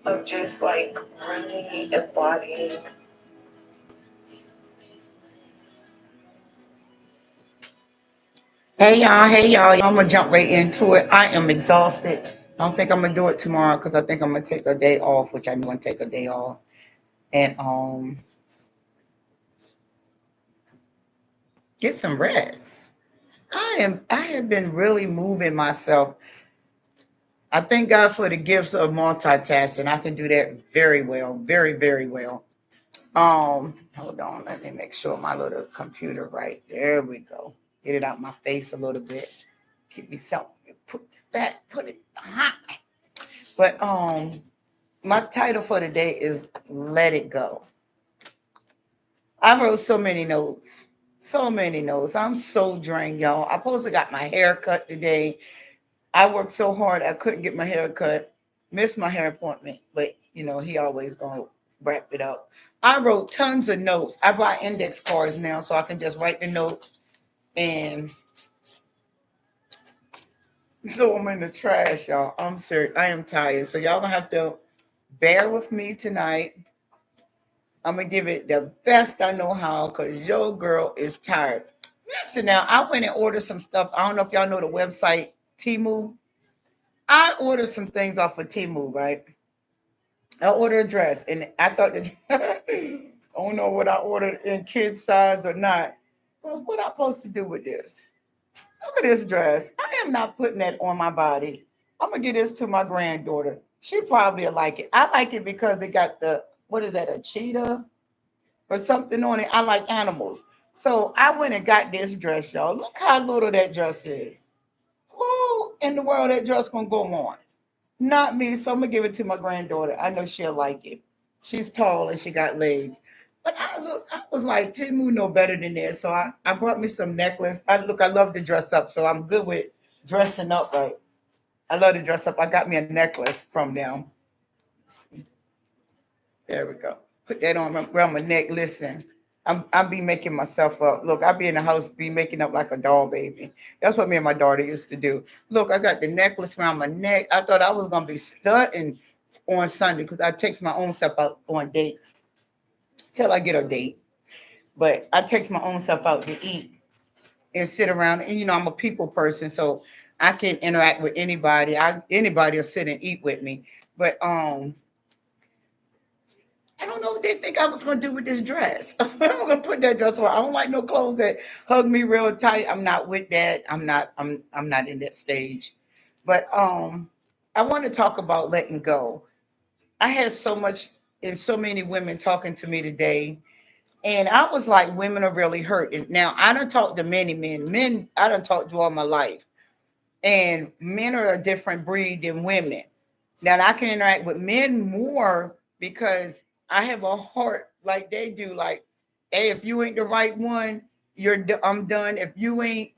of just like really embodying. Hey y'all, I'm gonna jump right into it. I am exhausted. I don't think I'm gonna do it tomorrow because I think I'm gonna take a day off, which I know I'm gonna take a day off, and get some rest. I have been really moving myself. I thank God for the gifts of multitasking. I can do that very well, very, very well. Hold on, let me make sure my little computer right. There we go. Get it out my face a little bit. Give me something. Put it behind. But my title for today is Let It Go. I wrote so many notes. So many notes. I'm so drained, y'all. I supposed to got my hair cut today. I worked so hard I couldn't get my hair cut. Missed my hair appointment, but he always gonna wrap it up. I wrote tons of notes. I buy index cards now so I can just write the notes and throw them in the trash, y'all. I'm serious. I am tired. So y'all gonna have to bear with me tonight. I'm gonna give it the best I know how because your girl is tired. Listen now, I went and ordered some stuff. I don't know if y'all know the website Temu. I ordered some things off of Temu, right? I ordered a dress, and I thought that I don't know what I ordered in kids size or not. But what I supposed to do with this? Look at this dress. I am not putting that on my body. I'm gonna give this to my granddaughter. She probably will like it. I like it because it got the what is that? A cheetah or something on it. I like animals. So I went and got this dress, y'all. Look how little that dress is. Who in the world that dress gonna go on? Not me. So I'm gonna give it to my granddaughter. I know she'll like it. She's tall and she got legs. But I was like, Timu know better than this. So I brought me some necklace. I love to dress up. So I'm good with dressing up right. I love to dress up. I got me a necklace from them. There we go. Put that on around my neck. Listen, I be making myself up. Look, I be in the house, be making up like a doll baby. That's what me and my daughter used to do. Look, I got the necklace around my neck. I thought I was gonna be stunting on Sunday because I takes my own self out on dates till I get a date. But I takes my own self out to eat and sit around. And I'm a people person, so I can interact with anybody. Anybody will sit and eat with me. But I don't know what they think I was gonna do with this dress. I'm gonna put that dress on. I don't like no clothes that hug me real tight. I'm not with that. I'm not in that stage. But I want to talk about letting go. I had so much and so many women talking to me today. And I was like, women are really hurting. Now I don't talk to many men. Men I don't talk to all my life. And men are a different breed than women. Now I can interact with men more because I have a heart like they do. Like, hey, if you ain't the right one, I'm done. If you ain't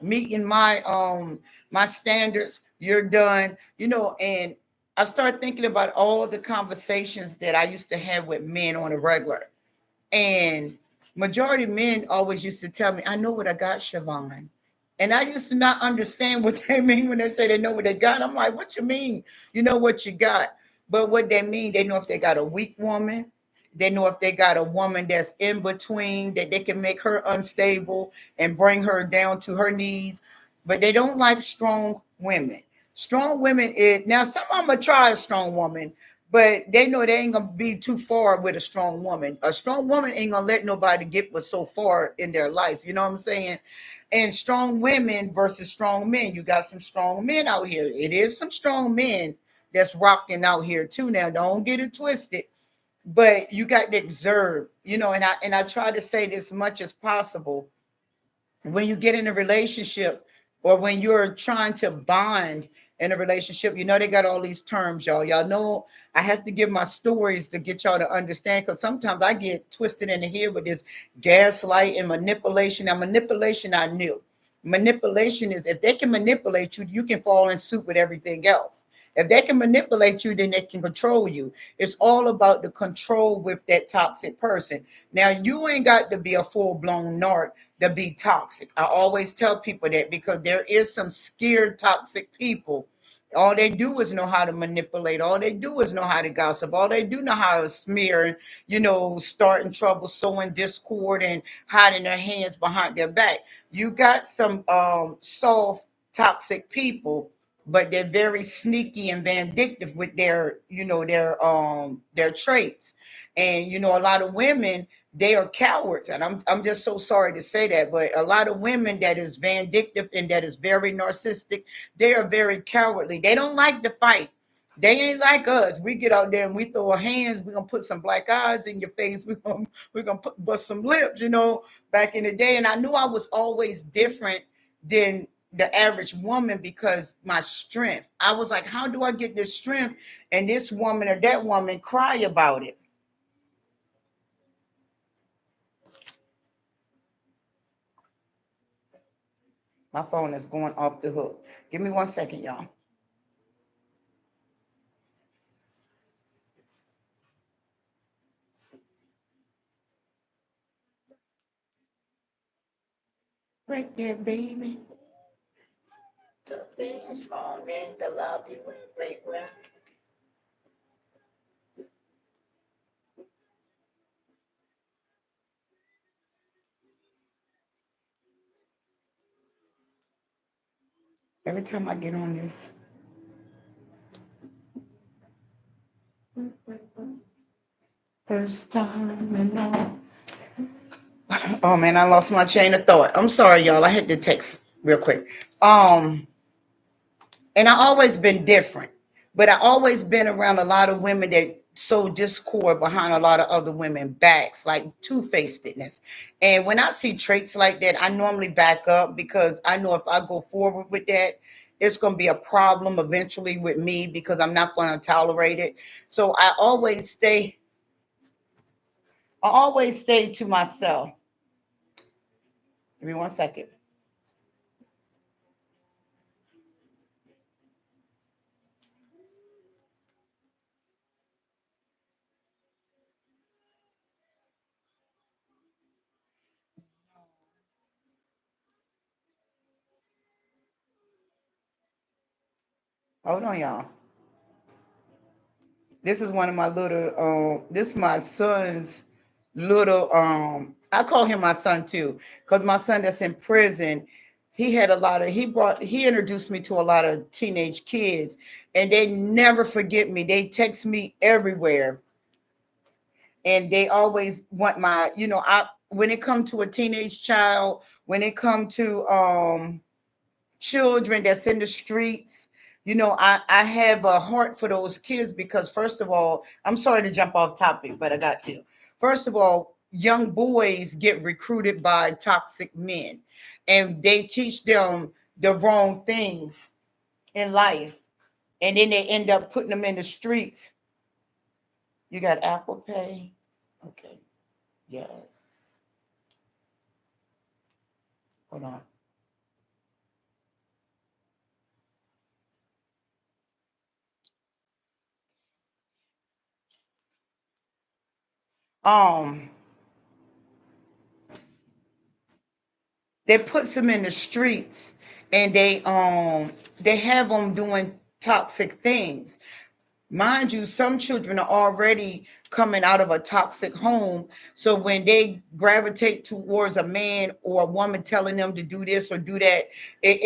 meeting my standards, you're done. And I started thinking about all the conversations that I used to have with men on a regular. And majority of men always used to tell me, I know what I got, Siobhan. And I used to not understand what they mean when they say they know what they got. I'm like, what you mean? You know what you got. But what they mean, they know if they got a weak woman, they know if they got a woman that's in between, that they can make her unstable and bring her down to her knees. But they don't like strong women. Strong women is now some of them are try a strong woman, but they know they ain't gonna be too far with a strong woman. A strong woman ain't gonna let nobody get but so far in their life. You know what I'm saying? And strong women versus strong men. You got some strong men out here. It is some strong men that's rocking out here too. Now, don't get it twisted. But you got to observe, and I try to say this much as possible when you get in a relationship or when you're trying to bond in a relationship, they got all these terms, y'all. Y'all know I have to give my stories to get y'all to understand because sometimes I get twisted in the head with this gaslight and manipulation. Now, manipulation, I knew. Manipulation is if they can manipulate you, you can fall in suit with everything else. If they can manipulate you, then they can control you. It's all about the control with that toxic person. Now, you ain't got to be a full blown narc to be toxic. I always tell people that because there is some scared toxic people All they do is know how to manipulate. All they do is know how to gossip. All they do know how to smear and, starting trouble, sowing discord, and hiding their hands behind their back. You got some soft, toxic people, but they're very sneaky and vindictive with their traits. And a lot of women, they are cowards, and I'm just so sorry to say that, but a lot of women that is vindictive and that is very narcissistic, they are very cowardly. They don't like to fight. They ain't like us. We get out there and we throw our hands. We're gonna put some black eyes in your face. We're gonna bust some lips. Back in the day, and I knew I was always different than the average woman because my strength. I was like, how do I get this strength? And this woman or that woman cry about it. My phone is going off the hook. Give me 1 second, y'all. Right there, baby. The things wrong in the lobby. Wait, where? Every time I get on this, first time and all. Oh man, I lost my chain of thought. I'm sorry, y'all. I had to text real quick. Um, and I always been different, but I always been around a lot of women that sow discord behind a lot of other women backs, like two-facedness. And when I see traits like that, I normally back up because I know if I go forward with that, it's going to be a problem eventually with me because I'm not going to tolerate it. So I always stay to myself. Give me 1 second. Hold on, y'all. This is one of my little this is my son's little I call him my son too, because my son that's in prison, he introduced me to a lot of teenage kids, and they never forget me. They text me everywhere, and they always want my, I when it come to a teenage child, when it come to children that's in the streets. I have a heart for those kids because, first of all, I'm sorry to jump off topic, but I got to. First of all, young boys get recruited by toxic men, and they teach them the wrong things in life, and then they end up putting them in the streets. You got Apple Pay? Okay. Yes. Hold on. Um, they puts them in the streets, and they have them doing toxic things. Mind you, some children are already coming out of a toxic home, so when they gravitate towards a man or a woman telling them to do this or do that, they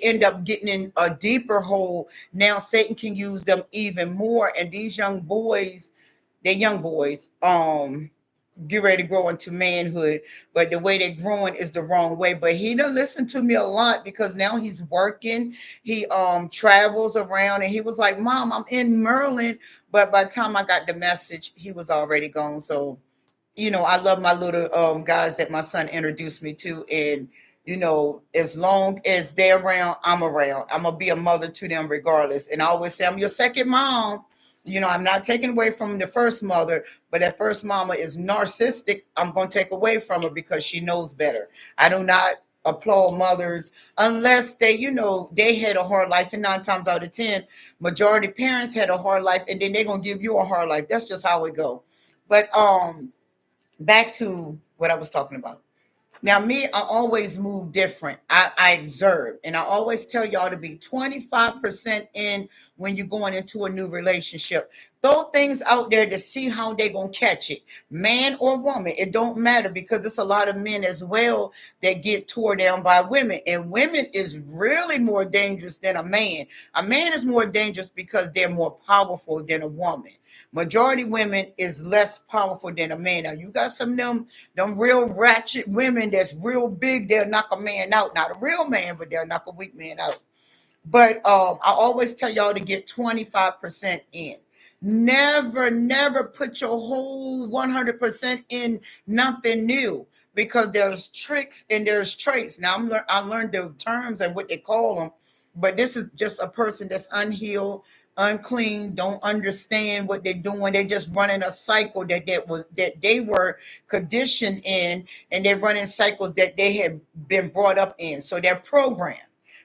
end up getting in a deeper hole. Now Satan can use them even more, and these young boys, they're young boys, get ready to grow into manhood, but the way they're growing is the wrong way. But he done listened to me a lot because now he's working. He travels around, and he was like, Mom, I'm in Maryland. But by the time I got the message, he was already gone. So I love my little guys that my son introduced me to, and as long as they're around, I'm around. I'm gonna be a mother to them regardless. And I always say I'm your second mom. I'm not taking away from the first mother, but that first mama is narcissistic. I'm gonna take away from her because she knows better. I do not applaud mothers unless they had a hard life, and 9 times out of 10, majority parents had a hard life, and then they're gonna give you a hard life. That's just how it go. But back to what I was talking about. Now, me, I always move different. I observe, and I always tell y'all to be 25% in when you're going into a new relationship. Throw things out there to see how they gonna catch it, man or woman. It don't matter because it's a lot of men as well that get tore down by women, and women is really more dangerous than a man. A man is more dangerous because they're more powerful than a woman. Majority women is less powerful than a man. Now you got some of them real ratchet women that's real big. They'll knock a man out. Not a real man, but they'll knock a weak man out. But I always tell y'all to get 25% in. Never put your whole 100% in nothing new because there's tricks and there's traits. Now I learned the terms and what they call them, but this is just a person that's unhealed, unclean, don't understand what they're doing. They're just running a cycle that they were conditioned in, and they're running cycles that they had been brought up in. So they're programmed.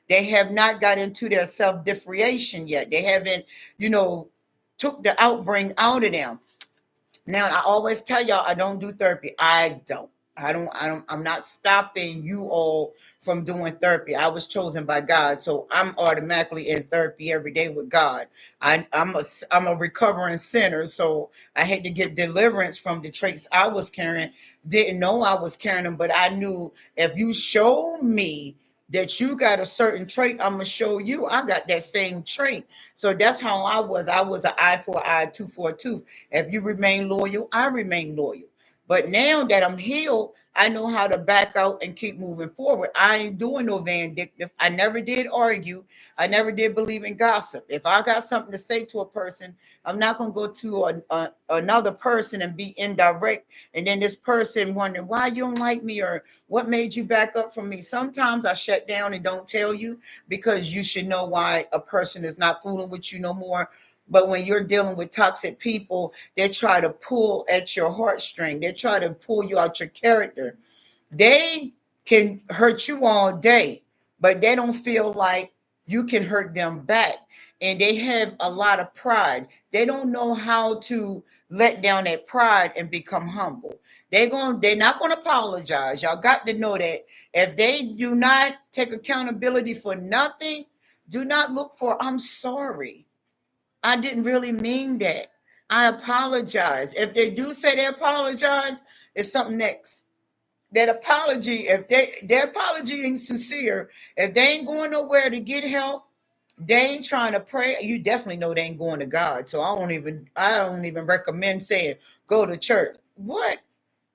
They have not got into their self differentiation yet. They haven't, you know, took the outbring out of them. Now, I always tell y'all I don't do therapy. I don't. I'm not stopping you all from doing therapy. I was chosen by God, so I'm automatically in therapy every day with God. I'm a recovering sinner, so I had to get deliverance from the traits I was carrying. Didn't know I was carrying them, but I knew if you show me that you got a certain trait, I'm gonna show you I got that same trait. So that's how I was. I was an eye for an eye, tooth for a tooth. If you remain loyal, I remain loyal. But now that I'm healed, I know how to back out and keep moving forward. I ain't doing no vindictive. I never did argue. I never did believe in gossip. If I got something to say to a person, I'm not going to go to another person and be indirect. And then this person wondering why you don't like me or what made you back up from me. Sometimes I shut down and don't tell you because you should know why a person is not fooling with you no more. But when you're dealing with toxic people, they try to pull at your heartstring. They try to pull you out your character. They can hurt you all day, but they don't feel like you can hurt them back. And they have a lot of pride. They don't know how to let down that pride and become humble. They're not gonna apologize. Y'all got to know that if they do not take accountability for nothing, do not look for I'm sorry. I didn't really mean that. I apologize. If they do say they apologize, it's something next. That apology, if their apology ain't sincere, if they ain't going nowhere to get help, they ain't trying to pray. You definitely know they ain't going to God. So I don't even recommend saying go to church. What?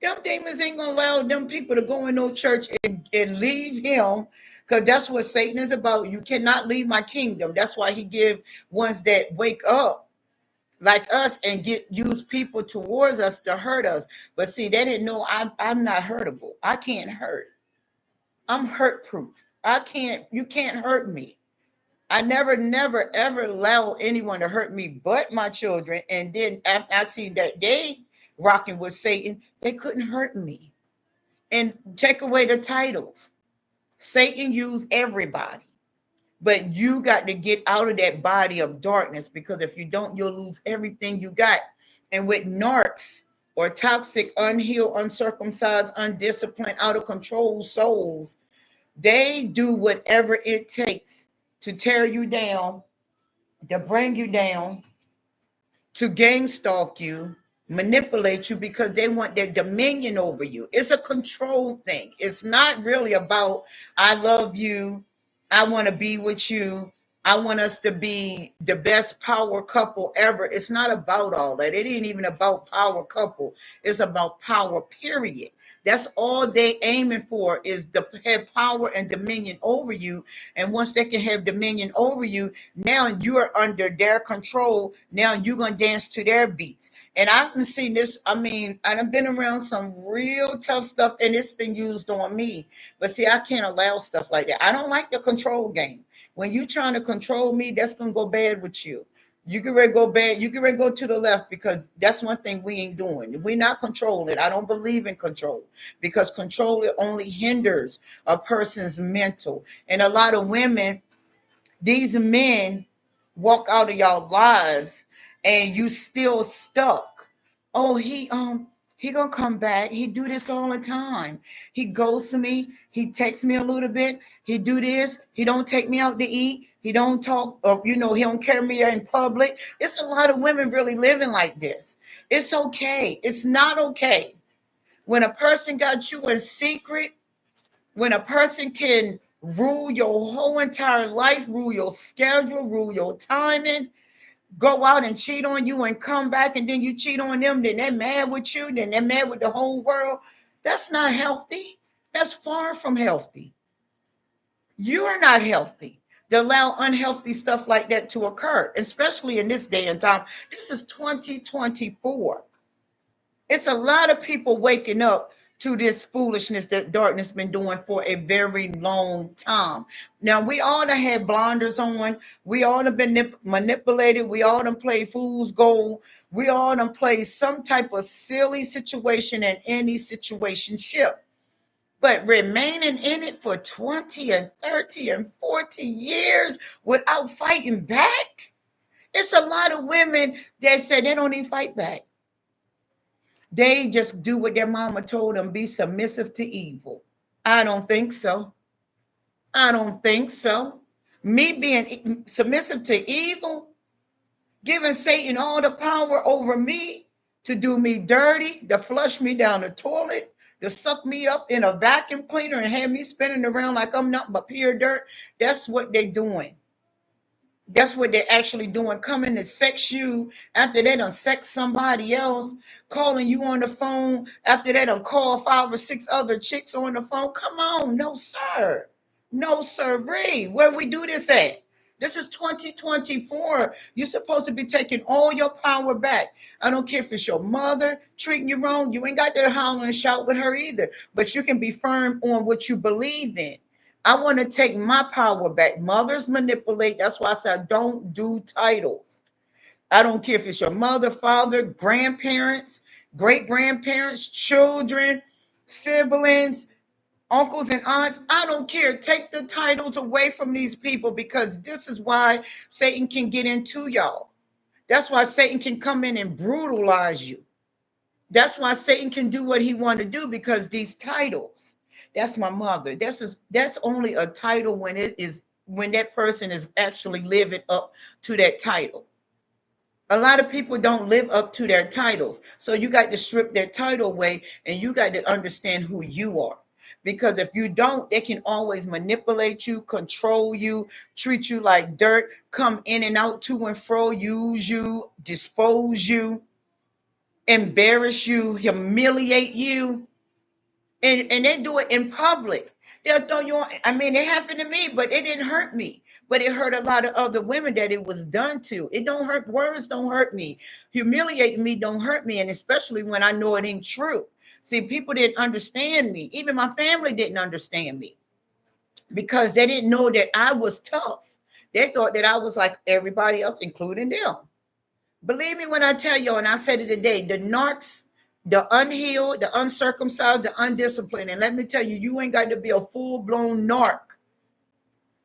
Them demons ain't gonna allow them people to go in no church and leave him, because that's what Satan is about. You cannot leave my kingdom. That's why he give ones that wake up like us and get use people towards us to hurt us. But see, they didn't know I'm not hurtable. I can't hurt. I'm hurt proof. I can't. You can't hurt me. I never, ever allow anyone to hurt me but my children. And then after I see that they rocking with Satan, they couldn't hurt me. And take away the titles. Satan used everybody. But you got to get out of that body of darkness, because if you don't, you'll lose everything you got. And with narcs or toxic, unhealed, uncircumcised, undisciplined, out of control souls, they do whatever it takes to tear you down, to bring you down, to gang stalk you, manipulate you because they want their dominion over you. It's a control thing. It's not really about, I love you, I want to be with you, I want us to be the best power couple ever. It's not about all that. It ain't even about power couple. It's about power, period. That's all they aiming for, is to have power and dominion over you. And once they can have dominion over you, now you are under their control. Now you're gonna dance to their beats. And I've seen this. I mean, I've been around some real tough stuff, and it's been used on me. But see, I can't allow stuff like that. I don't like the control game. When you trying to control me, that's gonna go bad with you. You can ready go bad. You can ready go to the left, because that's one thing we ain't doing. We're not controlling. I don't believe in control, because control, it only hinders a person's mental. And a lot of women, these men walk out of y'all lives and you still stuck. Oh, He gonna come back. He do this all the time. He goes to me. He texts me a little bit. He do this. He don't take me out to eat. He don't talk. He don't carry me in public. It's a lot of women really living like this. It's okay. It's not okay when a person got you in secret. When a person can rule your whole entire life, rule your schedule, rule your timing, go out and cheat on you and come back and then you cheat on them, then they're mad with you, then they're mad with the whole world. That's not healthy. That's far from healthy. You're not healthy to allow unhealthy stuff like that to occur, especially in this day and time. This is 2024. It's a lot of people waking up to this foolishness that darkness been doing for a very long time. Now we all done had blinders on. We all done been manipulated. We all done played fool's gold. We all done played some type of silly situation in any situation ship. But remaining in it for 20 and 30 and 40 years without fighting back. It's a lot of women that say they don't even fight back. They just do what their mama told them, be submissive to evil. I don't think so. I don't think so. Me being submissive to evil, giving Satan all the power over me to do me dirty, to flush me down the toilet, to suck me up in a vacuum cleaner and have me spinning around like I'm nothing but pure dirt. That's what they're doing. That's what they're actually doing. Coming to sex you after they done sex somebody else, calling you on the phone after they done call 5 or 6 other chicks on the phone. Come on, no sir, no sirree. Where we do this at? This is 2024. You're supposed to be taking all your power back. I don't care if it's your mother treating you wrong. You ain't got to holler and shout with her either. But you can be firm on what you believe in. I want to take my power back. Mothers manipulate. That's why I said don't do titles. I don't care if it's your mother, father, grandparents, great grandparents, children, siblings, uncles and aunts. I don't care. Take the titles away from these people because this is why Satan can get into y'all. That's why Satan can come in and brutalize you. That's why Satan can do what he want to do because these titles. That's my mother. That's only a title when it is when that person is actually living up to that title. A lot of people don't live up to their titles. So you got to strip that title away and you got to understand who you are. Because if you don't, they can always manipulate you, control you, treat you like dirt, come in and out to and fro, use you, dispose you, embarrass you, humiliate you, and they do it in public. They'll throw you on. I mean, it happened to me, but it didn't hurt me. But it hurt a lot of other women that it was done to. It don't hurt. Words don't hurt me. Humiliating me don't hurt me, and especially when I know it ain't true. See, people didn't understand me. Even my family didn't understand me because they didn't know that I was tough. They thought that I was like everybody else, including them. Believe me when I tell you, and I said it today, the narcs, the unhealed, the uncircumcised, the undisciplined. And let me tell you, you ain't got to be a full-blown narc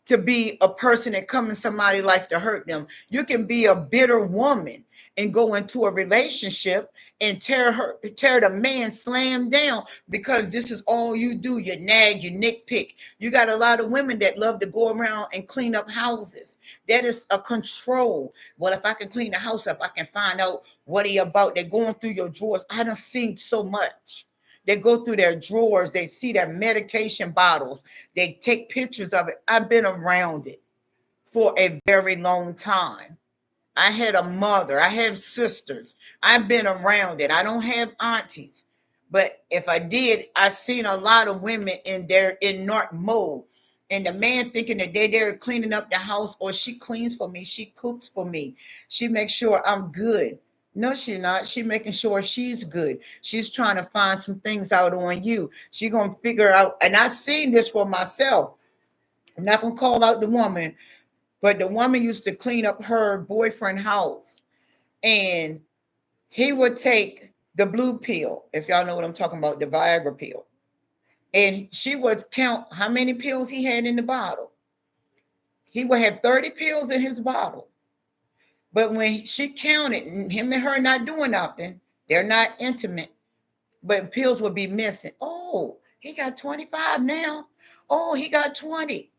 to be a person that come in somebody's life to hurt them. You can be a bitter woman and go into a relationship and tear the man slam down because this is all you do. You nag, you nitpick. You got a lot of women that love to go around and clean up houses. That is a control. Well, if I can clean the house up, I can find out what he about. They're going through your drawers. I done seen so much. They go through their drawers, they see their medication bottles, they take pictures of it. I've been around it for a very long time. I had a mother, I have sisters. I've been around it. I don't have aunties. But if I did, I seen a lot of women in narc mode. And the man thinking that they're there cleaning up the house, or she cleans for me, she cooks for me, she makes sure I'm good. No, she's not. She's making sure she's good. She's trying to find some things out on you. She gonna figure out, and I seen this for myself. I'm not gonna call out the woman, but the woman used to clean up her boyfriend house, and he would take the blue pill, if y'all know what I'm talking about, the Viagra pill, and she would count how many pills he had in the bottle. He would have 30 pills in his bottle. But when she counted, him and her not doing nothing, they're not intimate. but pills would be missing. Oh, he got 25 now. Oh, he got 20.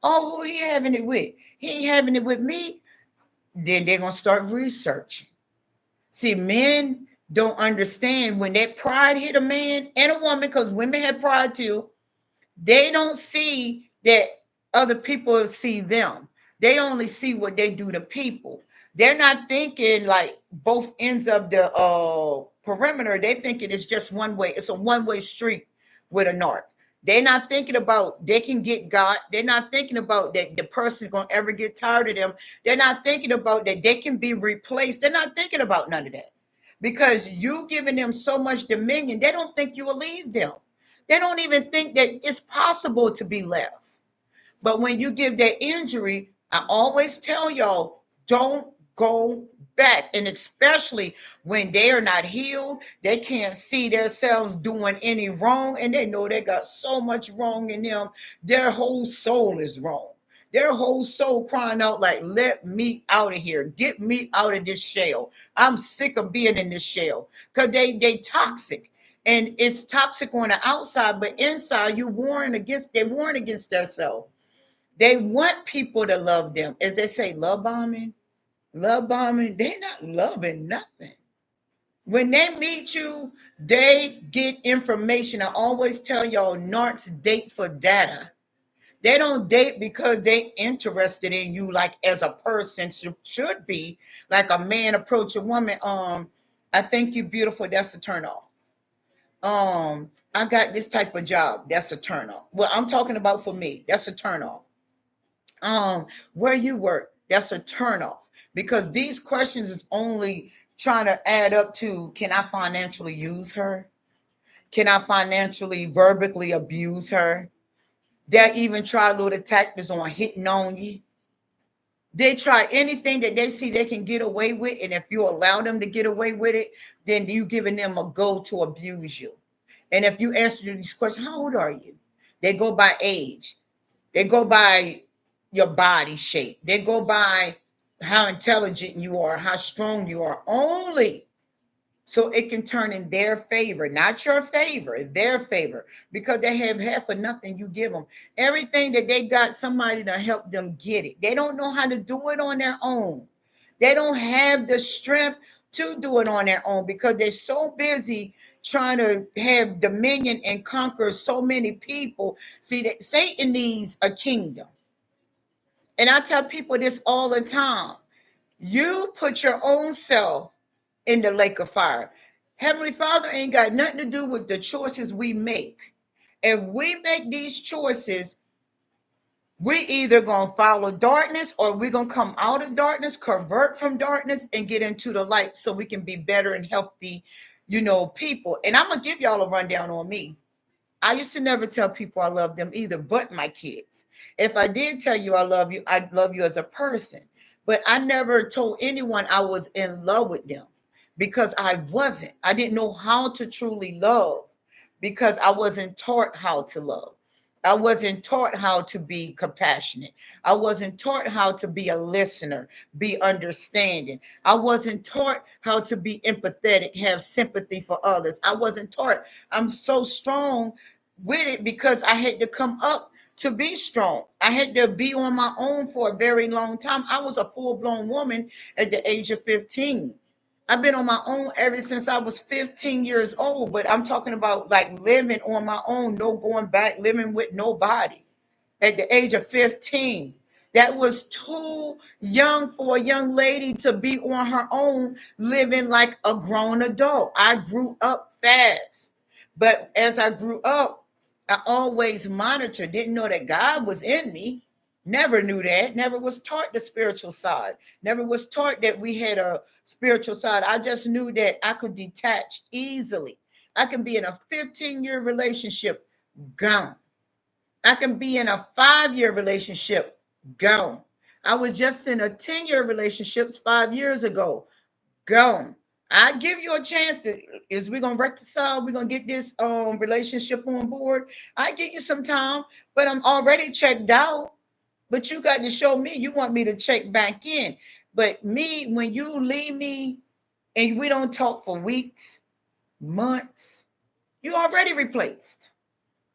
Oh, who he having it with? He ain't having it with me. Then they're gonna start researching. See, men don't understand when that pride hit a man and a woman, because women have pride too. They don't see that other people see them. They only see what they do to people. They're not thinking like both ends of the perimeter. They thinking it's just one way. It's a one-way street with a narc. They're not thinking about they can get got. They're not thinking about that the person's gonna ever get tired of them. They're not thinking about that they can be replaced. They're not thinking about none of that. Because you giving them so much dominion, they don't think you will leave them. They don't even think that it's possible to be left. But when you give that injury, I always tell y'all, don't go back. And especially when they are not healed, they can't see themselves doing any wrong, and they know they got so much wrong in them. Their whole soul is wrong. Their whole soul crying out like, let me out of here. Get me out of this shell. I'm sick of being in this shell. Because they toxic. And it's toxic on the outside, but inside they warn against themselves. They want people to love them. As they say, love bombing, they're not loving nothing. When they meet you, they get information. I always tell y'all, narcs date for data. They don't date because they interested in you like as a person should be. Like a man approach a woman, I think you beautiful, that's a turn off. I got this type of job, that's a turn off. Well, I'm talking about for me, that's a turn off. Where you work, that's a turnoff, because these questions is only trying to add up to, can I financially use her? Can I financially verbally abuse her? They even try little tactics on hitting on you. They try anything that they see they can get away with, and if you allow them to get away with it, then you giving them a go to abuse you. And if you answer these questions, how old are you? They go by age. They go by your body shape. They go by how intelligent you are, how strong you are, only so it can turn in their favor, not your favor, their favor, because they have half of nothing you give them. Everything that they got, somebody to help them get it. They don't know how to do it on their own. They don't have the strength to do it on their own because they're so busy trying to have dominion and conquer so many people. See, that Satan needs a kingdom. And I tell people this all the time. You put your own self in the lake of fire. Heavenly Father ain't got nothing to do with the choices we make. If we make these choices, we either gonna follow darkness or we're gonna come out of darkness, convert from darkness, and get into the light so we can be better and healthy, people. And I'm gonna give y'all a rundown on me. I used to never tell people I love them either, but my kids. If I did tell you I love you as a person. But I never told anyone I was in love with them because I wasn't. I didn't know how to truly love because I wasn't taught how to love. I wasn't taught how to be compassionate. I wasn't taught how to be a listener, be understanding. I wasn't taught how to be empathetic, have sympathy for others. I wasn't taught. I'm so strong with it because I had to come up to be strong. I had to be on my own for a very long time. I was a full blown woman at the age of 15. I've been on my own ever since I was 15 years old, but I'm talking about like living on my own, no going back, living with nobody at the age of 15. That was too young for a young lady to be on her own, living like a grown adult. I grew up fast. But as I grew up, I always monitored, didn't know that God was in me. Never knew that. Never was taught the spiritual side. Never was taught that we had a spiritual side. I just knew that I could detach easily. I can be in a 15-year relationship, gone. I can be in a 5-year relationship, gone. I was just in a 10-year relationship 5 years ago, gone. I give you a chance to, is we gonna reconcile, we're gonna get this relationship on board. I give you some time, but I'm already checked out. But you got to show me you want me to check back in. But me, when you leave me and we don't talk for weeks, months, You already replaced.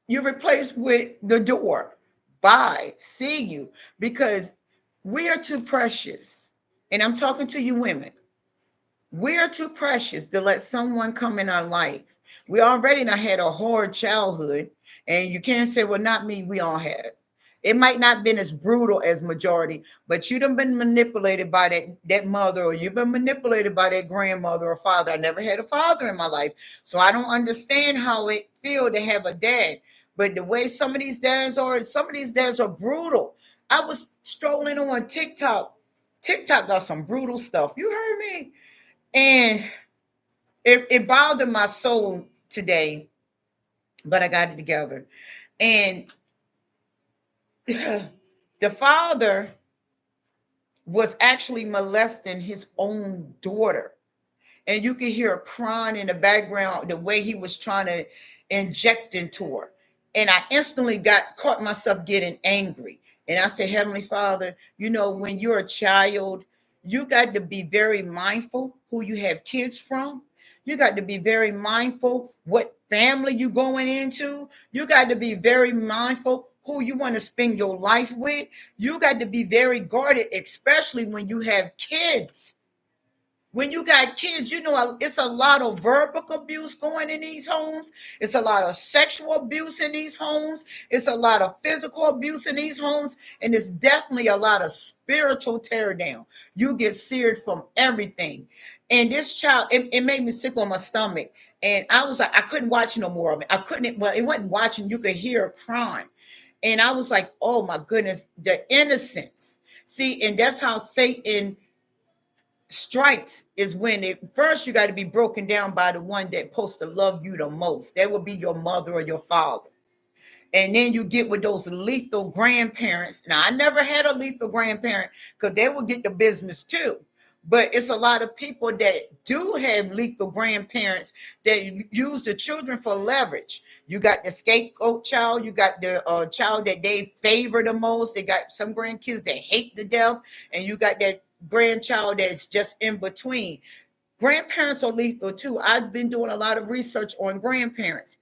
You're replaced with the door. Bye. See you. Because we are too precious. And I'm talking to you women. We're too precious to let someone come in our life. We already not had a hard childhood, and you can't say, well, not me, we all had. It might not been as brutal as majority, but you done been manipulated by that mother, or you've been manipulated by that grandmother or father. I never had a father in my life, so I don't understand how it feel to have a dad. But the way some of these dads are brutal. I was strolling on TikTok. TikTok got some brutal stuff. You heard me? And it bothered my soul today, but I got it together. And the father was actually molesting his own daughter. And you could hear her crying in the background the way he was trying to inject into her. And I instantly got caught myself getting angry. And I said, Heavenly Father, when you're a child, you got to be very mindful who you have kids from. You got to be very mindful what family you going into. You got to be very mindful who you want to spend your life with. You got to be very guarded, especially when you have kids. When you got kids, it's a lot of verbal abuse going in these homes. It's a lot of sexual abuse in these homes. It's a lot of physical abuse in these homes. And it's definitely a lot of spiritual tear down. You get seared from everything. And this child, it made me sick on my stomach. And I was like, I couldn't watch no more of it. I couldn't, well, it wasn't watching. You could hear crying. And I was like, oh my goodness, the innocence. See, and that's how Satan strikes is when it first you got to be broken down by the one that supposed to love you the most. That would be your mother or your father. And then you get with those lethal grandparents. Now, I never had a lethal grandparent because they will get the business too. But it's a lot of people that do have lethal grandparents that use the children for leverage. You got the scapegoat child. You got the child that they favor the most. They got some grandkids that hate the death. And you got that grandchild that's just in between. Grandparents are lethal too. I've been doing a lot of research on grandparents,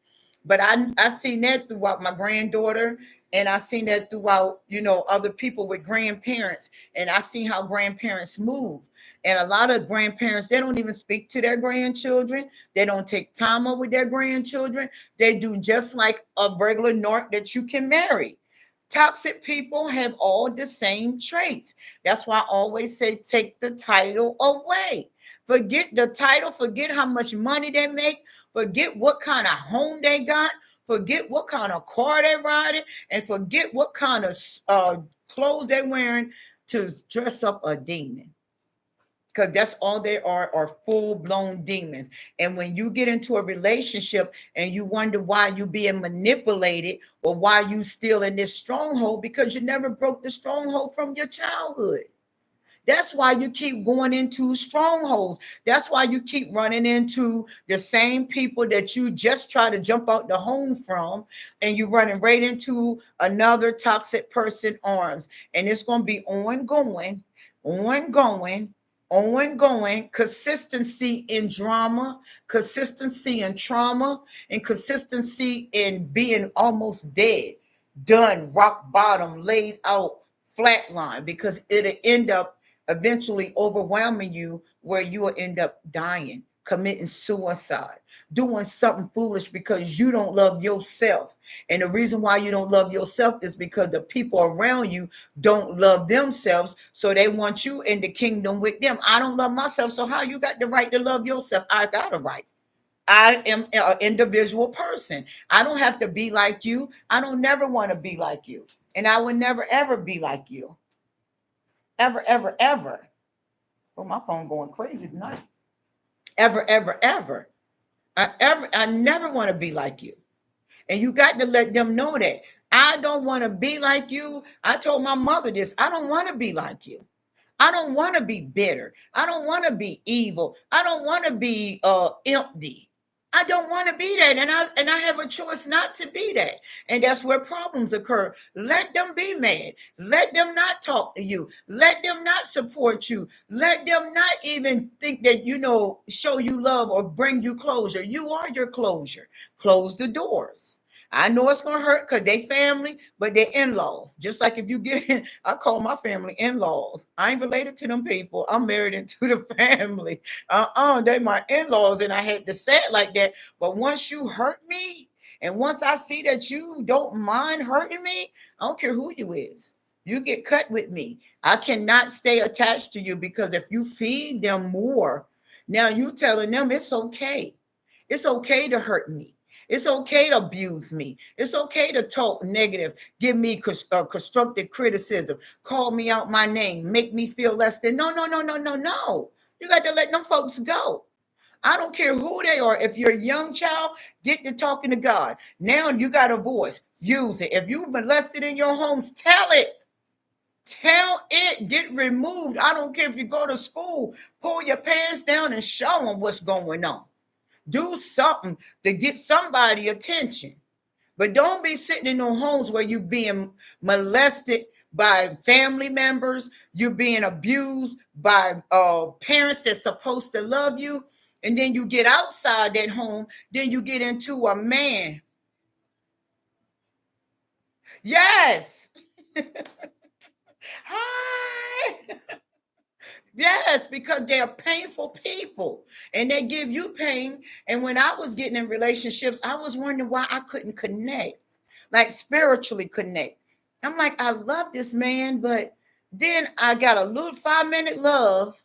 but I seen that throughout my granddaughter, and I seen that throughout other people with grandparents, and I seen how grandparents move. And a lot of grandparents, they don't even speak to their grandchildren. They don't take time up with their grandchildren. They do just like a regular North that you can marry. Toxic people have all the same traits. That's why I always say take the title away. Forget the title, forget how much money they make, forget what kind of home they got, forget what kind of car they're riding, and forget what kind of clothes they're wearing to dress up a demon. Because that's all they are full blown demons. And when you get into a relationship and you wonder why you being manipulated or why you still in this stronghold, because you never broke the stronghold from your childhood. That's why you keep going into strongholds. That's why you keep running into the same people that you just try to jump out the home from, and you're running right into another toxic person arms. And it's going to be ongoing, ongoing consistency in drama, consistency in trauma, and consistency in being almost dead, done, rock bottom, laid out, flatline, because it'll end up eventually overwhelming you where you will end up dying, committing suicide, doing something foolish because you don't love yourself. And the reason why you don't love yourself is because the people around you don't love themselves. So they want you in the kingdom with them. I don't love myself. So how you got the right to love yourself? I got a right. I am an individual person. I don't have to be like you. I don't never want to be like you. And I will never ever be like you. Ever, ever, ever. Oh, my phone going crazy tonight. Ever, ever, ever. I never want to be like you. And you got to let them know that. I don't want to be like you. I told my mother this. I don't want to be like you. I don't want to be bitter. I don't want to be evil. I don't want to be empty. I don't want to be that, and I have a choice not to be that, and that's where problems occur. Let them be mad. Let them not talk to you. Let them not support you. Let them not even think that show you love or bring you closure. You are your closure. Close the doors. I know it's gonna hurt because they family, but they're in-laws. Just like if you get in, I call my family in-laws. I ain't related to them people. I'm married into the family. They my in-laws, and I had to say it like that. But once you hurt me, and once I see that you don't mind hurting me, I don't care who you is. You get cut with me. I cannot stay attached to you because if you feed them more, now you telling them it's okay. It's okay to hurt me. It's okay to abuse me. It's okay to talk negative, give me constructive criticism, call me out my name, make me feel less than. No, no, no, no, no, no. You got to let them folks go. I don't care who they are. If you're a young child, get to talking to God. Now you got a voice. Use it. If you molested in your homes, tell it. Tell it. Get removed. I don't care if you go to school. Pull your pants down and show them what's going on. Do something to get somebody attention. But don't be sitting in no homes where you being molested by family members, you're being abused by parents that's supposed to love you, and then you get outside that home, then you get into a man. Yes. Hi. Yes, because they're painful people and they give you pain. And when I was getting in relationships, I was wondering why I couldn't connect, like spiritually connect. I'm like, I love this man, but then I got a little 5 minute love.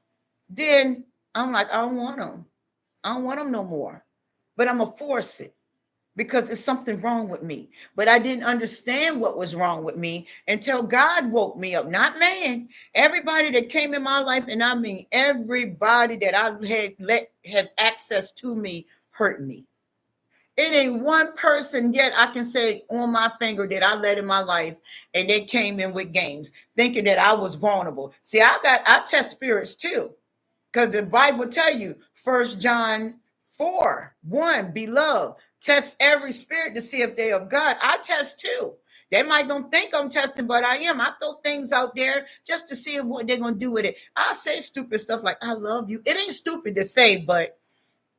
Then I'm like, I don't want him. I don't want him no more. But I'm going to force it because there's something wrong with me. But I didn't understand what was wrong with me until God woke me up, not man. Everybody that came in my life, and I mean everybody that I had let have access to me, hurt me. It ain't one person yet I can say on my finger that I let in my life, and they came in with games, thinking that I was vulnerable. See, I test spirits too. Because the Bible tell you, 1 John 4:1, beloved, test every spirit to see if they of God. I test too. They might don't think I'm testing, but I am. I throw things out there just to see what they're gonna do with it. I say stupid stuff like I love you. It ain't stupid to say, but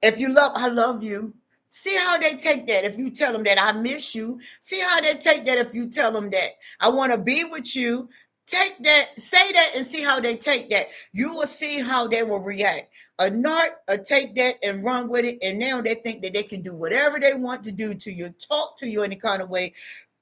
if you love, I love you. See how they take that if you tell them that I miss you. See how they take that if you tell them that I want to be with you. Take that, say that, and see how they take that. You will see how they will react. A narc take that and run with it, and now they think that they can do whatever they want to do to you, talk to you any kind of way,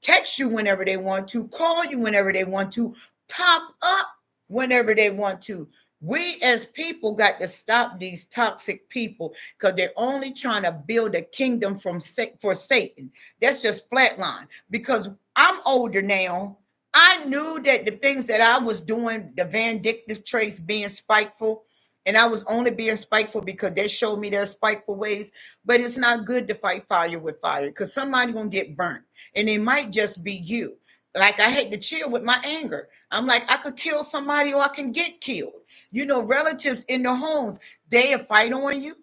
text you whenever they want to, call you whenever they want to, pop up whenever they want to. We as people got to stop these toxic people because they're only trying to build a kingdom for Satan. That's just flatline. Because I'm older now, I knew that the things that I was doing, the vindictive traits, being spiteful, and I was only being spiteful because they showed me their spiteful ways. But it's not good to fight fire with fire because somebody gonna get burnt, and it might just be you. Like I had to chill with my anger. I'm like, I could kill somebody or I can get killed. Relatives in the homes, they fight on you.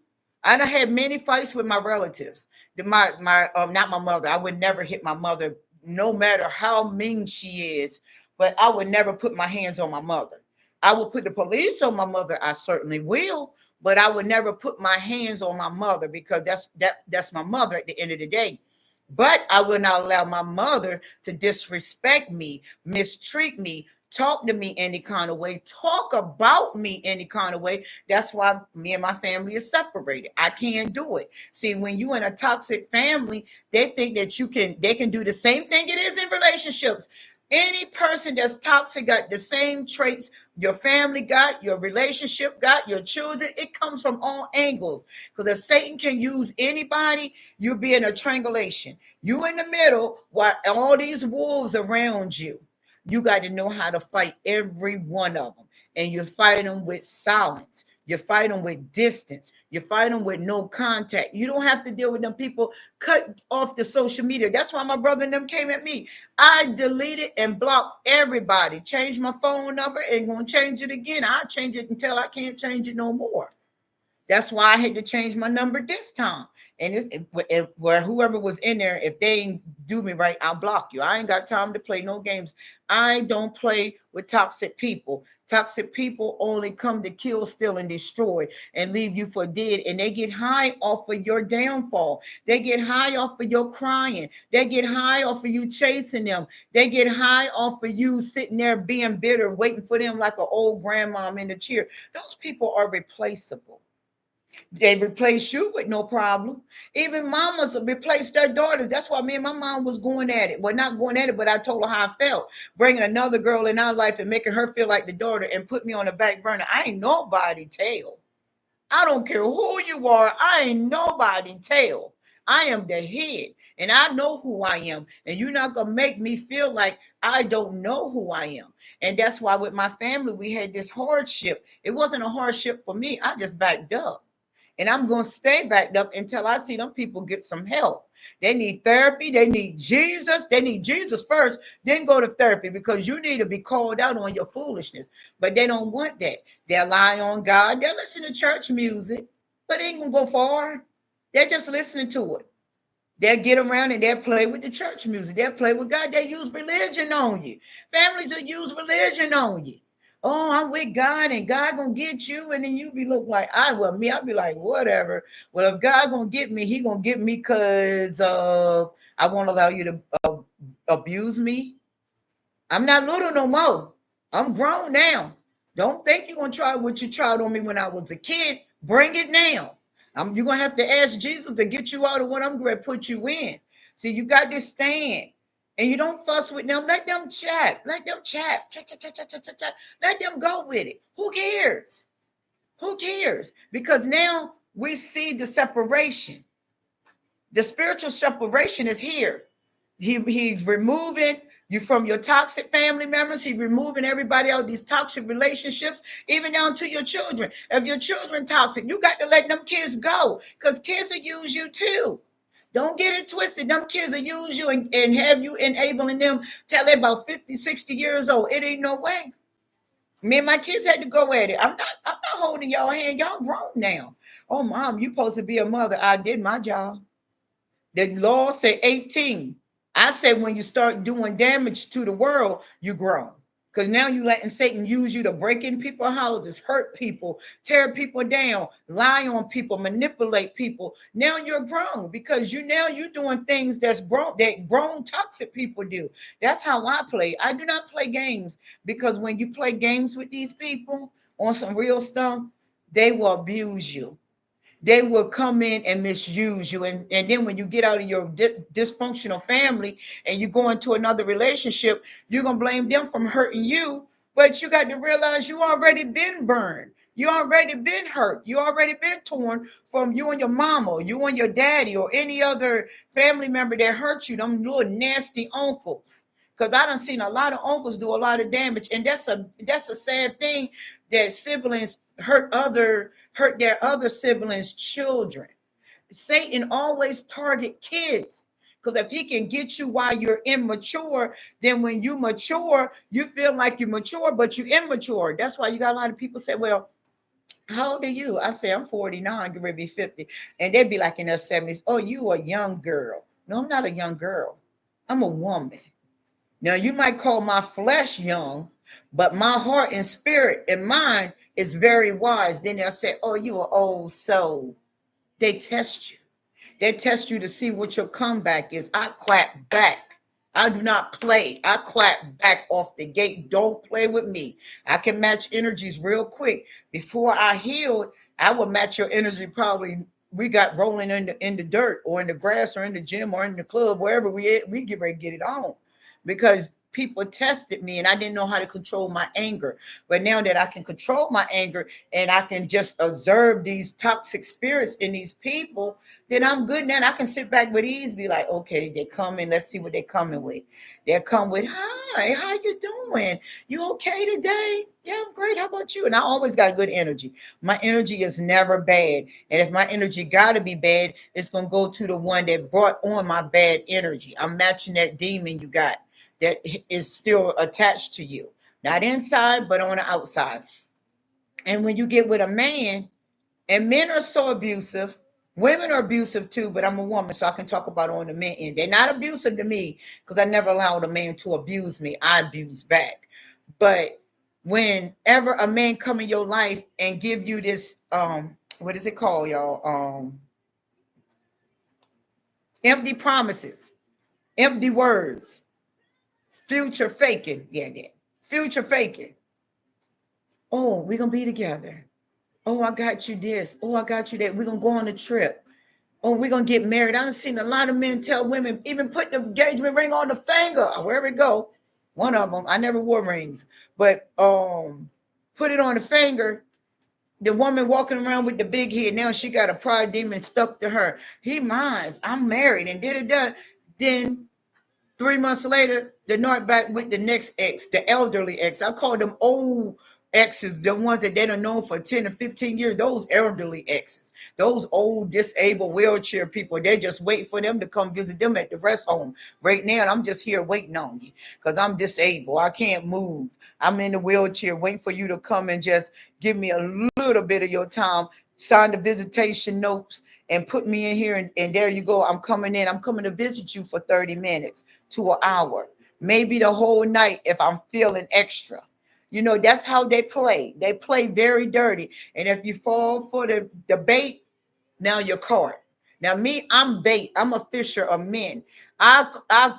I done had many fights with my relatives. My not my mother. I would never hit my mother, no matter how mean she is. But I would never put my hands on my mother. I will put the police on my mother. I certainly will, but I would never put my hands on my mother because that's my mother at the end of the day. But I will not allow my mother to disrespect me, mistreat me, talk to me any kind of way, talk about me any kind of way. That's why me and my family is separated. I can't do it. See, when you in a toxic family, they think that they can do the same thing it is in relationships. Any person that's toxic got the same traits your family got, your relationship got, your children. It comes from all angles. Because if Satan can use anybody, you'll be in a triangulation. You in the middle while all these wolves around you. You got to know how to fight every one of them. And you fight them with silence. You fight them with distance. You fight them with no contact. You don't have to deal with them people. Cut off the social media. That's why my brother and them came at me. I deleted and blocked everybody. Changed my phone number and gonna change it again. I'll change it until I can't change it no more. That's why I had to change my number this time. And it's where whoever was in there, if they ain't do me right, I'll block you. I ain't got time to play no games. I don't play with toxic people. Toxic people only come to kill, steal, and destroy and leave you for dead. And they get high off of your downfall. They get high off of your crying. They get high off of you chasing them. They get high off of you sitting there being bitter, waiting for them like an old grandmom in the chair. Those people are replaceable. They replace you with no problem. Even mamas replace their daughters. That's why me and my mom was going at it. Well, not going at it, but I told her how I felt. Bringing another girl in our life and making her feel like the daughter and put me on the back burner. I ain't nobody tell. I don't care who you are. I ain't nobody tell. I am the head and I know who I am. And you're not going to make me feel like I don't know who I am. And that's why with my family, we had this hardship. It wasn't a hardship for me. I just backed up. And I'm going to stay backed up until I see them people get some help. They need therapy. They need Jesus. They need Jesus first, then go to therapy because you need to be called out on your foolishness. But they don't want that. They'll lie on God. They'll listen to church music, but they ain't going to go far. They're just listening to it. They'll get around and they'll play with the church music. They'll play with God. They use religion on you. Families will use religion on you. Oh, I'm with God and God gonna get you. And then you be look like I will me. I'll be like, whatever. Well, if God gonna get me, he gonna get me because I won't allow you to abuse me. I'm not little no more. I'm grown now. Don't think you're gonna try what you tried on me when I was a kid. Bring it now. You're gonna have to ask Jesus to get you out of what I'm gonna put you in. See, you got to stand. And you don't fuss with them. Let them chat. Let them chat. Chat, chat, chat, chat, chat, chat, chat. Let them go with it. Who cares? Who cares? Because now we see the separation. The spiritual separation is here. He's removing you from your toxic family members. He's removing everybody out of these toxic relationships, even down to your children. If your children toxic, you got to let them kids go because kids will use you too. Don't get it twisted. Them kids will use you and have you enabling them till they're about 50, 60 years old. It ain't no way. Me and my kids had to go at it. I'm not holding y'all hand. Y'all grown now. Oh, mom, you supposed to be a mother. I did my job. The law said 18. I said when you start doing damage to the world, you grow. Because now you letting Satan use you to break in people's houses, hurt people, tear people down, lie on people, manipulate people. Now you're grown because you're doing things that grown toxic people do. That's how I play. I do not play games because when you play games with these people on some real stuff, they will abuse you. They will come in and misuse you. And then when you get out of your dysfunctional family and you go into another relationship, you're going to blame them from hurting you. But you got to realize you already been burned. You already been hurt. You already been torn from you and your mama, you and your daddy, or any other family member that hurt you, them little nasty uncles. Because I done seen a lot of uncles do a lot of damage. And that's a sad thing that siblings hurt their other siblings' children. Satan always target kids because if he can get you while you're immature, then when you mature, you feel like you're mature, but you're immature. That's why you got a lot of people say, "Well, how old are you?" I say, "I'm 49, get ready to be 50," and they'd be like in their 70s. "Oh, you a young girl?" No, I'm not a young girl. I'm a woman. Now, you might call my flesh young, but my heart and spirit and mind is very wise. Then they'll say, "Oh, you an old soul." They test you. They test you to see what your comeback is. I clap back. I do not play. I clap back off the gate. Don't play with me. I can match energies real quick. Before I healed, I will match your energy probably. We got rolling in the dirt or in the grass or in the gym or in the club, wherever we get ready to get it on. Because people tested me and I didn't know how to control my anger. But now that I can control my anger and I can just observe these toxic spirits in these people, then I'm good now. I can sit back with ease, be like, okay, they coming. Let's see what they're coming with. They'll come with, "Hi, how you doing? You okay today?" "Yeah, I'm great. How about you?" And I always got good energy. My energy is never bad. And if my energy got to be bad, it's going to go to the one that brought on my bad energy. I'm matching that demon you got that is still attached to you. Not inside, but on the outside. And when you get with a man, And men are so abusive. Women are abusive too, but I'm a woman, so I can talk about on the men end. They're not abusive to me because I never allowed a man to abuse me. I abuse back. But whenever a man come in your life and give you this, what is it called, y'all? Empty promises, empty words, future faking. Yeah, yeah. Future faking. Oh, we're gonna be together. Oh, I got you this. Oh, I got you that. We're gonna go on a trip. Oh, we're gonna get married. I've seen a lot of men tell women, even put the engagement ring on the finger, wherever it go. One of them, I never wore rings, but put it on the finger. The woman walking around with the big head, now she got a pride demon stuck to her. He minds, I'm married, and did it done. Then 3 months later, they're not back with the next ex, the elderly ex. I call them old exes, the ones that they don't know for 10 or 15 years, those elderly exes. Those old disabled wheelchair people, they just wait for them to come visit them at the rest home. Right now, I'm just here waiting on you because I'm disabled. I can't move. I'm in the wheelchair waiting for you to come and just give me a little bit of your time, sign the visitation notes, and put me in here. And there you go. I'm coming in. I'm coming to visit you for 30 minutes to an hour, maybe the whole night if I'm feeling extra. You know, that's how they play. They play very dirty. And if you fall for the bait, now you're caught. Now, me, I'm bait. I'm a fisher of men. I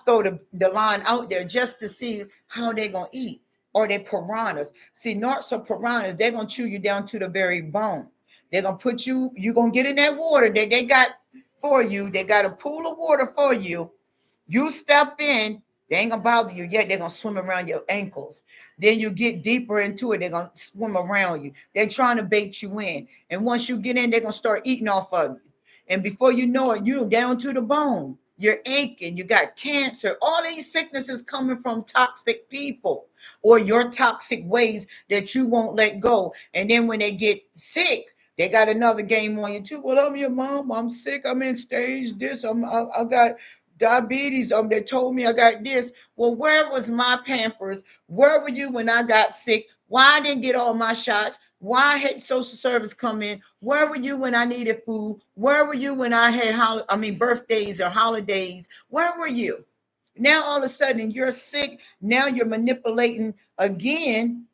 throw the line out there just to see how they're gonna eat. Or they piranhas. See, narcs or piranhas, they're gonna chew you down to the very bone. They're gonna put you, you're gonna get in that water that they got for you. They got a pool of water for you. You step in, they ain't gonna bother you yet. They're gonna swim around your ankles. Then you get deeper into it, they're gonna swim around you. They're trying to bait you in. And once you get in, they're gonna start eating off of you. And before you know it, you're down to the bone. You're aching, you got cancer. All these sicknesses coming from toxic people or your toxic ways that you won't let go. And then when they get sick, they got another game on you too. Well, I'm your mom. I'm sick. I'm in stage this. I got diabetes. They told me I got this. Well, where was my Pampers? Where were you when I got sick? Why I didn't get all my shots? Why had social service come in? Where were you when I needed food? Where were you when I had birthdays or holidays? Where were you? Now all of a sudden you're sick. Now you're manipulating again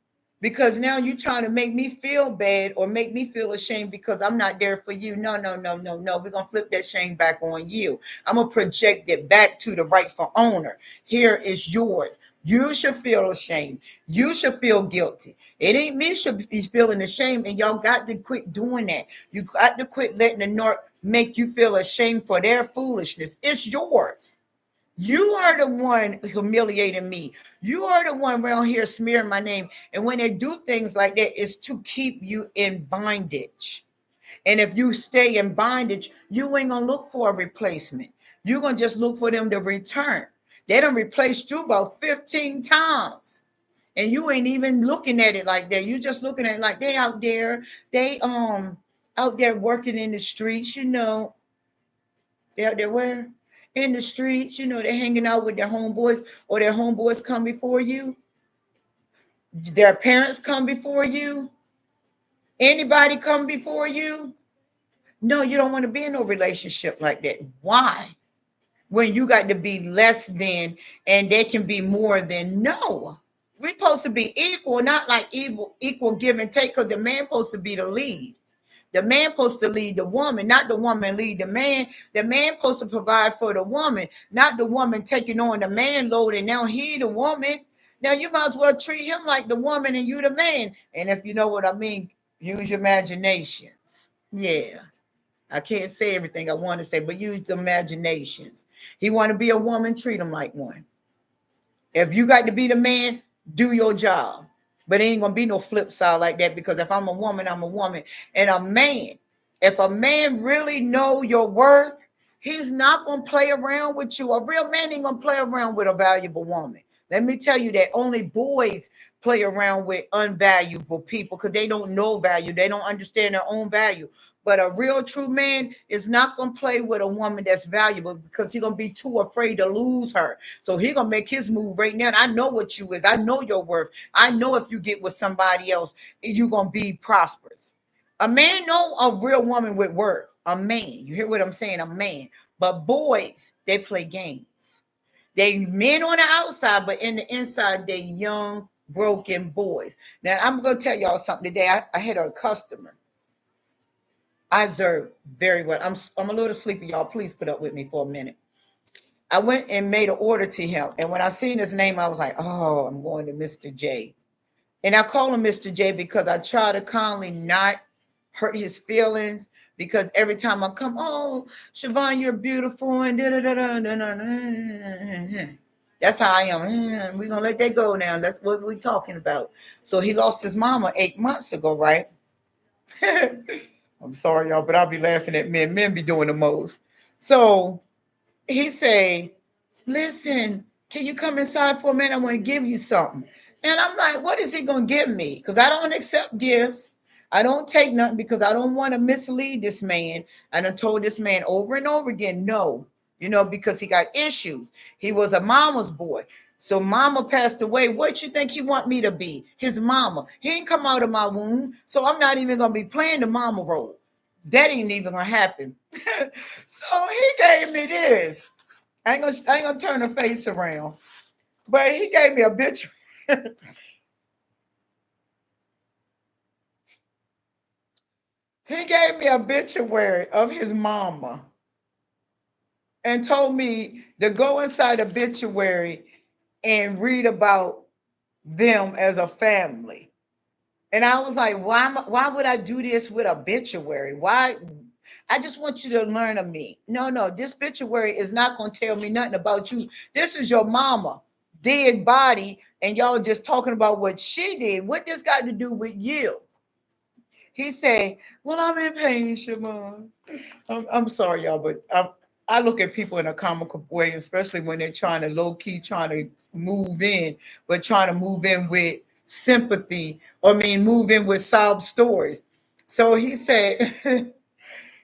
because now you're trying to make me feel bad or make me feel ashamed because I'm not there for you. No, no, no, no, no. We're going to flip that shame back on you. I'm going to project it back to the rightful owner. Here is yours. You should feel ashamed. You should feel guilty. It ain't me should be feeling ashamed, and y'all got to quit doing that. You got to quit letting the North make you feel ashamed for their foolishness. It's yours. You are the one humiliating me. You are the one around here smearing my name. And when they do things like that, it's to keep you in bondage. And if you stay in bondage, you ain't gonna look for a replacement. You're gonna just look for them to return. They done replaced you about 15 times. And you ain't even looking at it like that. You just looking at it like they out there, they out there working in the streets, they out there where? In the streets, they're hanging out with their homeboys, or their homeboys come before you, their parents come before you, anybody come before you. No, you don't want to be in no relationship like that. Why? When you got to be less than and they can be more than. No. We're supposed to be equal, not like equal give and take, because the man supposed to be the lead. The man supposed to lead the woman, not the woman lead the man. The man supposed to provide for the woman, not the woman taking on the man load and now he the woman. Now you might as well treat him like the woman and you the man. And if you know what I mean, use your imaginations. Yeah. I can't say everything I want to say, but use the imaginations. He want to be a woman, treat him like one. If you got to be the man, do your job. But it ain't gonna be no flip side like that, because if I'm a woman, I'm a woman. And a man, if a man really know your worth, he's not gonna play around with you. A real man ain't gonna play around with a valuable woman. Let me tell you that only boys play around with unvaluable people because they don't know value. They don't understand their own value. But a real true man is not gonna play with a woman that's valuable because he's gonna be too afraid to lose her. So he gonna make his move right now. And I know what you is. I know your worth. I know if you get with somebody else, you gonna be prosperous. A man know a real woman with work. A man. You hear what I'm saying? A man. But boys, they play games. They men on the outside, but in the inside, they young, broken boys. Now I'm gonna tell y'all something today. I had a customer. I observed very well. I'm a little sleepy, y'all. Please put up with me for a minute. I went and made an order to him, and when I seen his name, I was like, "Oh, I'm going to Mr. J." And I call him Mr. J because I try to calmly not hurt his feelings. Because every time I come, oh, Siobhan, you're beautiful, and da da da da da da. That's how I am. We're gonna let that go now. That's what we're talking about. So he lost his mama 8 months ago, right? I'm sorry, y'all, but I'll be laughing at men. Men be doing the most. So he say, listen, can you come inside for a minute? I want to give you something. And I'm like, what is he going to give me? Because I don't accept gifts. I don't take nothing because I don't want to mislead this man. I done told this man over and over again, no, because he got issues. He was a mama's boy. So mama passed away. What you think he want me to be? His mama. He ain't come out of my womb. So I'm not even going to be playing the mama role. That ain't even going to happen. So he gave me this. I ain't gonna turn her face around. But he gave me a bitch. He gave me a obituary of his mama and told me to go inside the obituary and read about them as a family. And I was like, why would I do this with a obituary? Why? I just want you to learn of me. No, no, this obituary is not going to tell me nothing about you. This is your mama, dead body, and y'all just talking about what she did. What this got to do with you? He said, well, I'm in pain, Siobhan. I'm sorry, y'all, but I look at people in a comical way, especially when they're trying to low key, trying to move in, but trying to move in with sympathy, or I mean, move in with sob stories. So he said,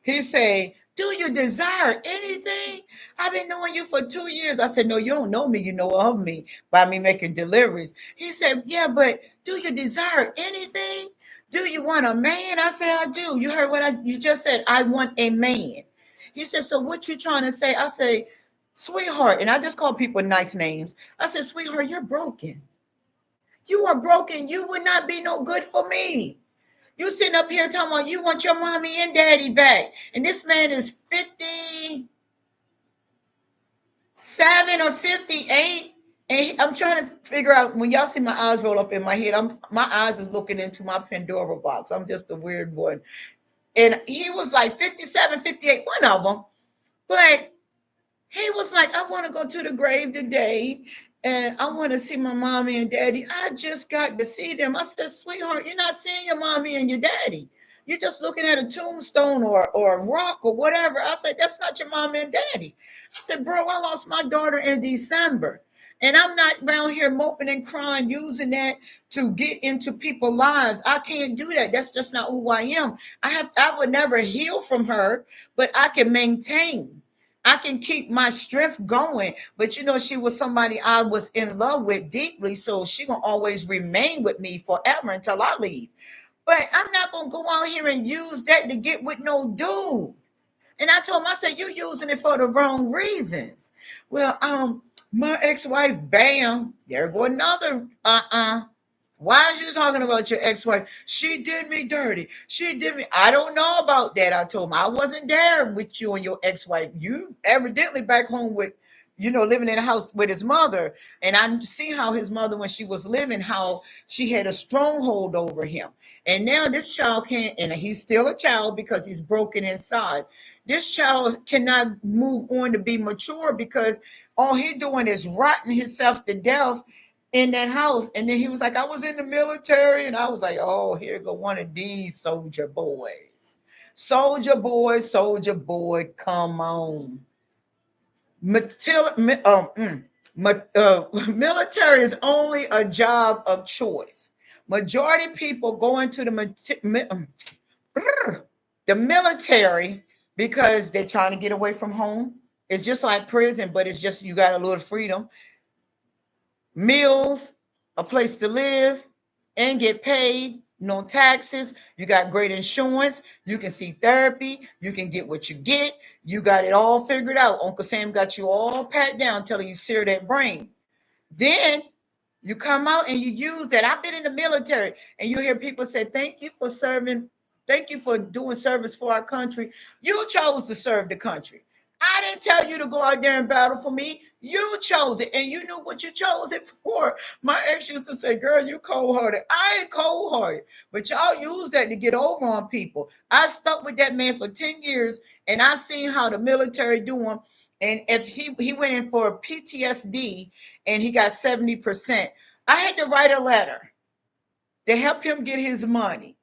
he said, do you desire anything? I've been knowing you for 2 years. I said, no, you don't know me. You know of me by me making deliveries. He said, yeah, but do you desire anything? Do you want a man? I said, I do. You heard what you just said. I want a man. He said, so what you trying to say? I say, sweetheart, and I just call people nice names. I said, sweetheart, you're broken. You are broken. You would not be no good for me. You sitting up here talking about you want your mommy and daddy back. And this man is 57 or 58. And I'm trying to figure out, when y'all see my eyes roll up in my head, my eyes is looking into my Pandora box. I'm just a weird one. And he was like 57, 58, one of them. But he was like, I want to go to the grave today and I want to see my mommy and daddy. I just got to see them. I said, sweetheart, you're not seeing your mommy and your daddy. You're just looking at a tombstone or a rock or whatever. I said, that's not your mommy and daddy. I said, bro, I lost my daughter in December. And I'm not around here moping and crying, using that to get into people's lives. I can't do that. That's just not who I am. I would never heal from her, but I can maintain. I can keep my strength going. But she was somebody I was in love with deeply. So she gonna always remain with me forever until I leave. But I'm not gonna go out here and use that to get with no dude. And I told him, I said, you using it for the wrong reasons. Well, my ex-wife, bam, there go another why is you talking about your ex-wife? She did me dirty. She did me. I don't know about that. I told him I wasn't there with you and your ex-wife. You evidently back home with, living in the house with his mother. And I see how his mother, when she was living, how she had a stronghold over him. And now this child can't, and he's still a child because he's broken inside. This child cannot move on to be mature because all he's doing is rotting himself to death in that house. And then he was like, I was in the military. And I was like, oh, here go one of these soldier boys. Soldier boy, come on. Military is only a job of choice. Majority people go into the military because they're trying to get away from home. It's just like prison, but it's just you got a little freedom, meals, a place to live, and get paid. no taxes, you got great insurance, you can see therapy, you can get what you get, you got it all figured out. Uncle Sam got you all pat down, telling you sear that brain. Then you come out and you use that. I've been in the military, and you hear people say, "Thank you for serving. Thank you for doing service for our country. You chose to serve the country. I didn't tell you to go out there and battle for me. You chose it, and you knew what you chose it for." My ex used to say, "Girl, you cold hearted." I ain't cold hearted, but y'all use that to get over on people. I stuck with that man for 10 years, and I seen how the military do him. And if he went in for PTSD and he got 70%, I had to write a letter to help him get his money,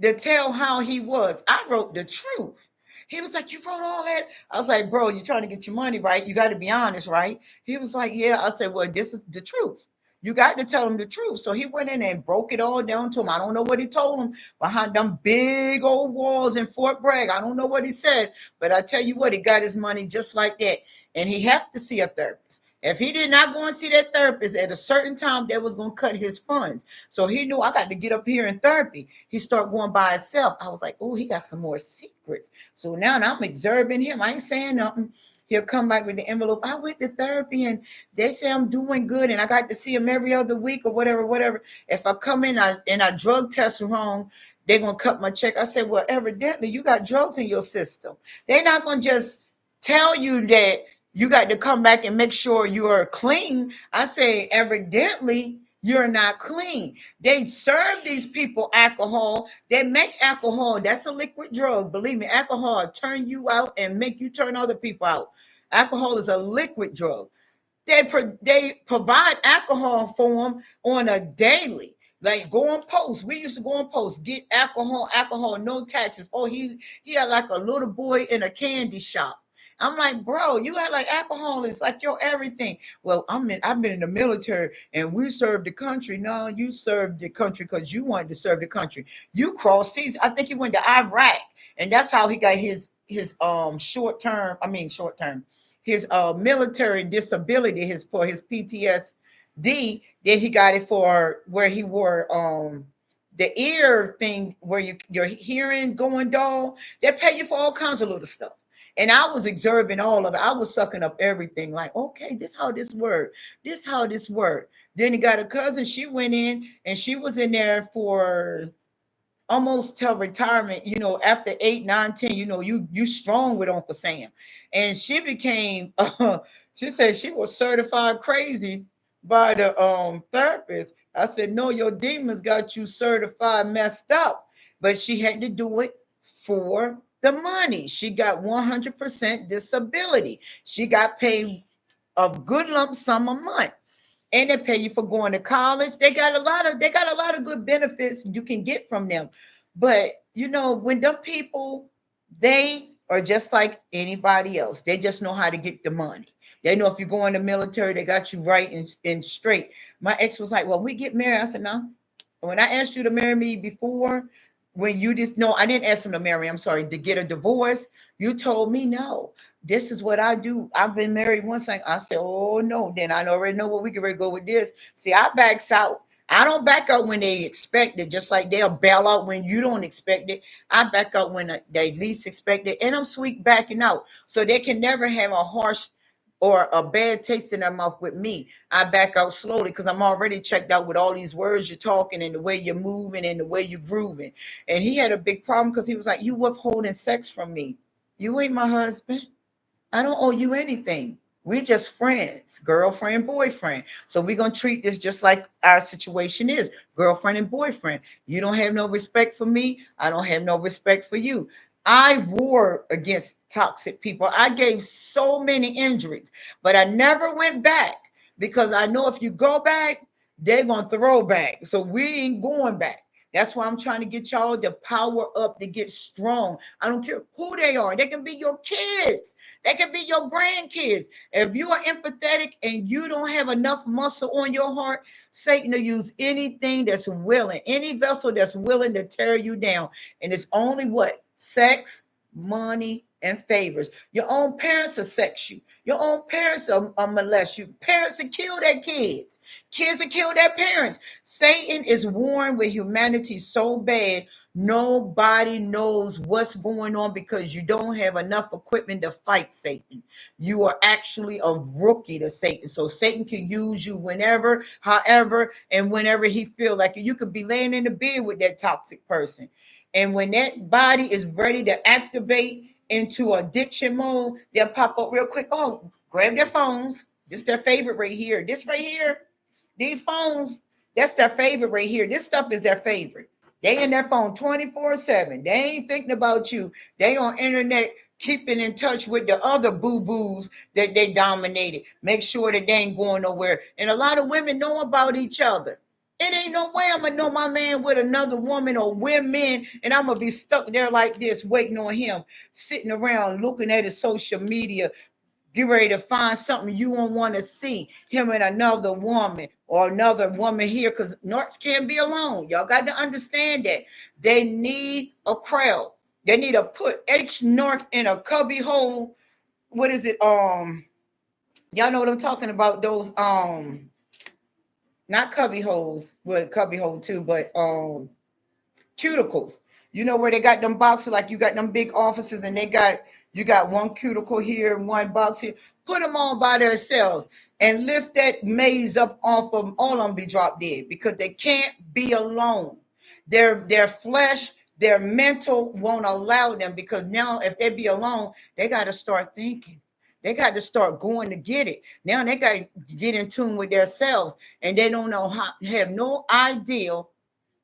to tell how he was. I wrote the truth. He was like, "You wrote all that?" I was like, "Bro, you're trying to get your money, right? You got to be honest, right?" He was like, "Yeah." I said, "Well, this is the truth. You got to tell him the truth." So he went in and broke it all down to him. I don't know what he told him behind them big old walls in Fort Bragg. I don't know what he said, but I tell you what, he got his money just like that. And he have to see a therapist. If he did not go and see that therapist at a certain time, that was going to cut his funds. So he knew I got to get up here in therapy. He started going by himself. I was like, "Oh, he got some more secrets." So now I'm observing him. I ain't saying nothing. He'll come back with the envelope. "I went to therapy and they say I'm doing good and I got to see him every other week," or whatever, whatever. If I come in and I drug test wrong, they're gonna cut my check. I said, "Well, evidently you got drugs in your system. They're not gonna just tell you that you got to come back and make sure you are clean." I say, "Evidently you're not clean." They serve these people alcohol. They make alcohol. That's a liquid drug. Believe me, alcohol turn you out and make you turn other people out. Alcohol is a liquid drug. They provide alcohol for them on a daily. Like, go on post. We used to go on post, get alcohol, alcohol, no taxes. Oh, he had like a little boy in a candy shop. I'm like, "Bro, you had like alcohol is like your everything." "Well, I've been in the military and we served the country." No, you served the country because you wanted to serve the country. You crossed seas. I think he went to Iraq, and that's how he got his short term. I mean short term, his military disability, his for his PTSD. Then he got it for where he wore the ear thing where your hearing going dull. They pay you for all kinds of little stuff. And I was observing all of it. I was sucking up everything. Like, okay, this how this worked. This how this worked. Then he got a cousin. She went in and she was in there for almost till retirement, after 8, 9, 10, you strong with Uncle Sam. And she became she said she was certified crazy by the therapist. I said, "No, your demons got you certified messed up." But she had to do it for the money. She got 100% disability. She got paid a good lump sum a month, and they pay you for going to college. They got a lot of good benefits you can get from them. But when them people, they are just like anybody else. They just know how to get the money. They know if you go in the military, they got you right and straight. My ex was like, "Well, we get married." I said, "No." When I asked you to marry me before, when you just no, I didn't ask him to marry. I'm sorry, to get a divorce. You told me no. This is what I do. I've been married once. I said, "Oh no," then I already know where we can go with this. See, I backs out. I don't back out when they expect it, just like they'll bail out when you don't expect it. I back out when they least expect it, and I'm sweet backing out. So they can never have a harsh or a bad taste in their mouth with me. I back out slowly because I'm already checked out with all these words you're talking and the way you're moving and the way you're grooving. And he had a big problem because he was like, "You withholding sex from me. You ain't my husband. I don't owe you anything. We just friends, girlfriend, boyfriend. So we're gonna treat this just like our situation is, girlfriend and boyfriend. You don't have no respect for me. I don't have no respect for you." I war against toxic people. I gave so many injuries, but I never went back because I know if you go back, they're gonna throw back. So we ain't going back. That's why I'm trying to get y'all to power up to get strong. I don't care who they are. They can be your kids. They can be your grandkids. If you are empathetic and you don't have enough muscle on your heart, Satan will use anything that's willing, any vessel that's willing to tear you down. And it's only what? Sex, money, and favors. Your own parents will sex you. Your own parents will molest you. Parents will kill their kids. Kids will kill their parents. Satan is warring with humanity so bad, nobody knows what's going on because you don't have enough equipment to fight Satan. You are actually a rookie to Satan. So Satan can use you whenever, however, and whenever he feel like it. You could be laying in the bed with that toxic person. And when that body is ready to activate into addiction mode, they'll pop up real quick. Oh, grab their phones. This is their favorite right here. This right here, these phones, that's their favorite right here. This stuff is their favorite. They in their phone 24/7. They ain't thinking about you. They on internet keeping in touch with the other boo-boos that they dominated. Make sure that they ain't going nowhere. And a lot of women know about each other. It ain't no way I'm gonna know my man with another woman or women, and I'm gonna be stuck there like this, waiting on him, sitting around looking at his social media, get ready to find something you won't want to see him and another woman or another woman here, because Norts can't be alone. Y'all got to understand that they need a crowd. They need to put H North in a cubby hole. What is it? Y'all know what I'm talking about? Those not cubby holes. Well, cubby hole too, but cuticles. You know where they got them boxes, like you got them big offices, and they got you got one cuticle here and one box here. Put them all by themselves and lift that maze up off of them. All of them be dropped dead because they can't be alone. Their flesh, their mental won't allow them, because now if they be alone, they got to start thinking. They got to start going to get it. Now they got to get in tune with themselves, and they don't know how, have no idea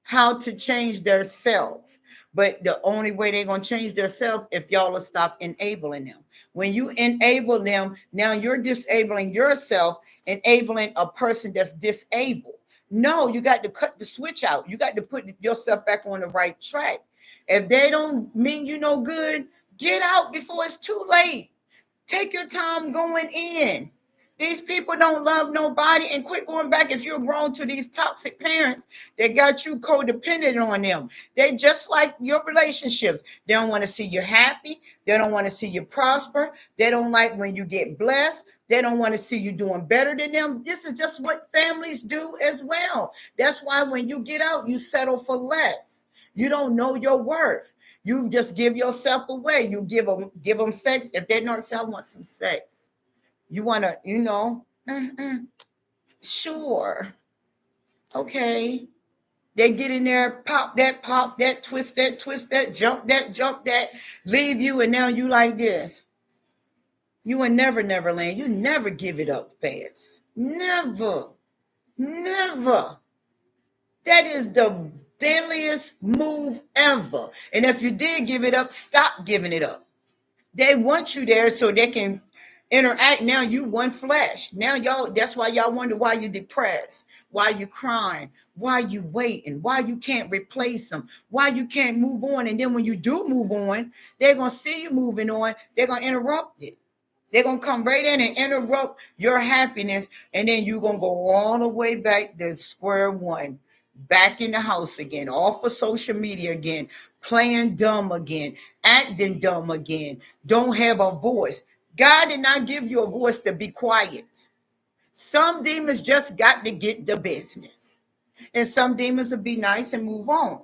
how to change themselves. But the only way they're going to change themselves if y'all will stop enabling them. When you enable them, now you're disabling yourself, enabling a person that's disabled. No, you got to cut the switch out. You got to put yourself back on the right track. If they don't mean you no good, get out before it's too late. Take your time going in. These people don't love nobody, and quit going back if you're grown to these toxic parents that got you codependent on them. They just like your relationships. They don't want to see you happy. They don't want to see you prosper. They don't like when you get blessed. They don't want to see you doing better than them. This is just what families do as well. That's why when you get out, you settle for less. You don't know your worth. You just give yourself away. You give them sex. If they're not, say, I want some sex. You want to, sure, okay. They get in there, pop that, twist that, jump that, leave you, and now you like this. You will never land. You never give it up fast. Never, never. That is the deadliest move ever. And if you did give it up, stop giving it up. They want you there so they can interact. Now you one flesh. Now y'all, that's why y'all wonder why you depressed, why you crying, why you waiting, why you can't replace them, why you can't move on. And then when you do move on, they're gonna see you moving on, they're gonna interrupt it. They're gonna come right in and interrupt your happiness, and then you're gonna go all the way back to square one, back in the house again, off of social media again, playing dumb again, acting dumb again, don't have a voice. God did not give you a voice to be quiet. Some demons just got to get the business, and some demons will be nice and move on.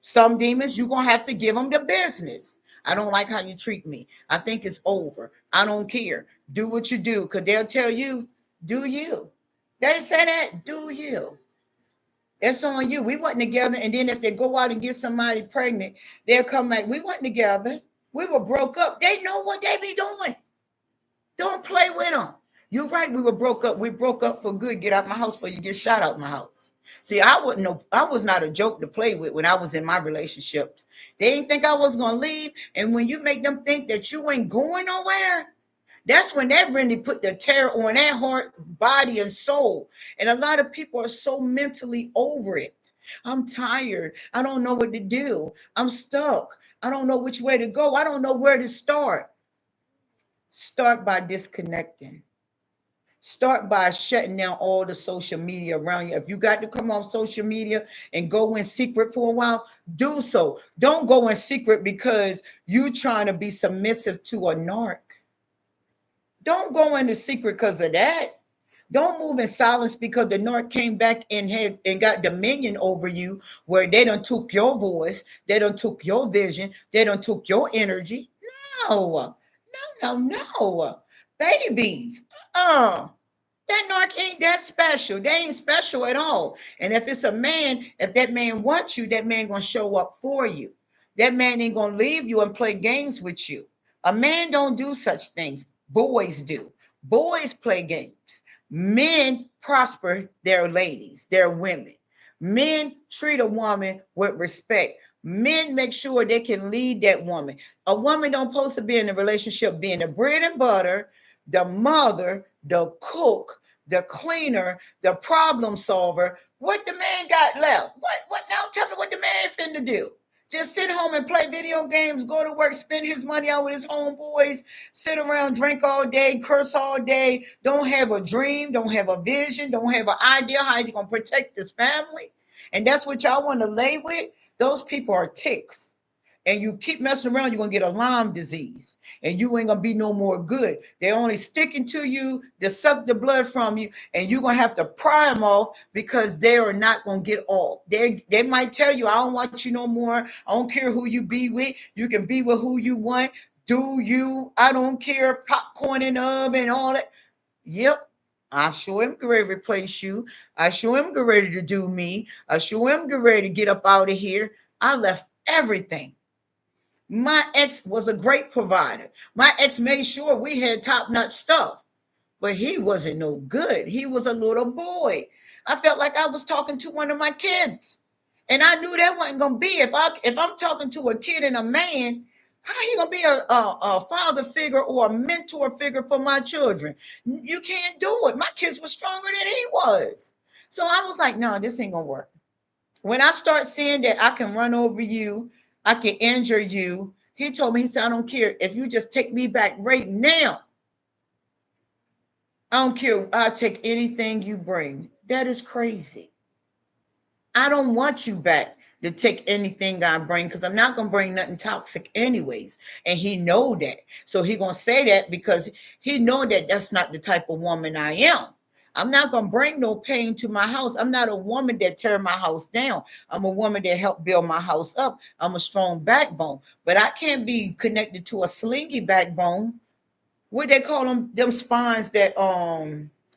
Some demons, you're going to have to give them the business. I don't like how you treat me. I think it's over. I don't care. Do what you do, because they'll tell you, do you. They say that, do you. It's on you. We wasn't together. And then if they go out and get somebody pregnant, they'll come back. We wasn't together. We were broke up. They know what they be doing. Don't play with them. You're right. We were broke up. We broke up for good. Get out my house before you get shot out my house. See, I wouldn't know. I was not a joke to play with when I was in my relationships. They didn't think I was gonna leave. And when you make them think that you ain't going nowhere, that's when that really put the terror on their heart, body, and soul. And a lot of people are so mentally over it. I'm tired. I don't know what to do. I'm stuck. I don't know which way to go. I don't know where to start. Start by disconnecting. Start by shutting down all the social media around you. If you got to come off social media and go in secret for a while, do so. Don't go in secret because you trying to be submissive to a narc. Don't go into secret because of that. Don't move in silence because the North came back and had and got dominion over you, where they done took your voice, they done took your vision, they done took your energy. No, no. Babies. Uh that narc ain't that special. They ain't special at all. And if it's a man, if that man wants you, that man gonna show up for you. That man ain't gonna leave you and play games with you. A man don't do such things. Boys do. Boys play games. Men prosper their ladies, their women. Men treat a woman with respect. Men make sure they can lead that woman. A woman don't supposed to be in a relationship being the bread and butter, the mother, the cook, the cleaner, the problem solver. What the man got left? What now? Tell me what the man finna do. Just sit home and play video games, go to work, spend his money out with his homeboys, sit around, drink all day, curse all day, don't have a dream, don't have a vision, don't have an idea how you gonna protect this family. And that's what y'all want to lay with. Those people are ticks, and you keep messing around, you're gonna get a Lyme disease, and you ain't gonna be no more good. They're only sticking to you to suck the blood from you, and you're gonna have to pry them off because they are not gonna get off. They might tell you, I don't want you no more. I don't care who you be with. You can be with who you want. Do you? I don't care. Popcorn and and all that. Yep. I sure am ready to replace you. I sure am ready to do me. I sure am ready to get up out of here. I left everything. My ex was a great provider. My ex made sure we had top notch stuff, but he wasn't no good. He was a little boy. I felt like I was talking to one of my kids, and I knew that wasn't gonna be if I'm talking to a kid and a man. How he gonna be a father figure or a mentor figure for my children? You can't do it. My kids were stronger than he was, so I was like, no, this ain't gonna work. When I start seeing that I can run over you, I can injure you, he told me, he said, I don't care if you just take me back right now. I don't care. I'll take anything you bring. That is crazy. I don't want you back to take anything I bring because I'm not gonna bring nothing toxic anyways. And he know that. So he gonna say that because he know that that's not the type of woman I am. I'm not gonna bring no pain to my house. I'm not a woman that tear my house down. I'm a woman that help build my house up. I'm a strong backbone, but I can't be connected to a slingy backbone. What they call them spines that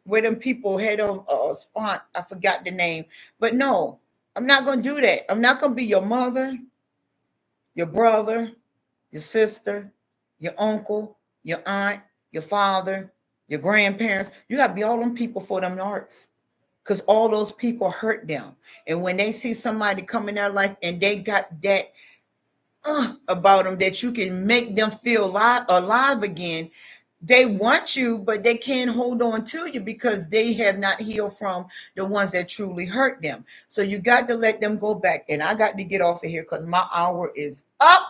where them people had on spine. I forgot the name, but no, I'm not gonna do that. I'm not gonna be your mother, your brother, your sister, your uncle, your aunt, your father, your grandparents. You gotta be all them people for them arts. Because all those people hurt them. And when they see somebody come in their life and they got that about them that you can make them feel alive again, they want you, but they can't hold on to you because they have not healed from the ones that truly hurt them. So you got to let them go back. And I got to get off of here because my hour is up.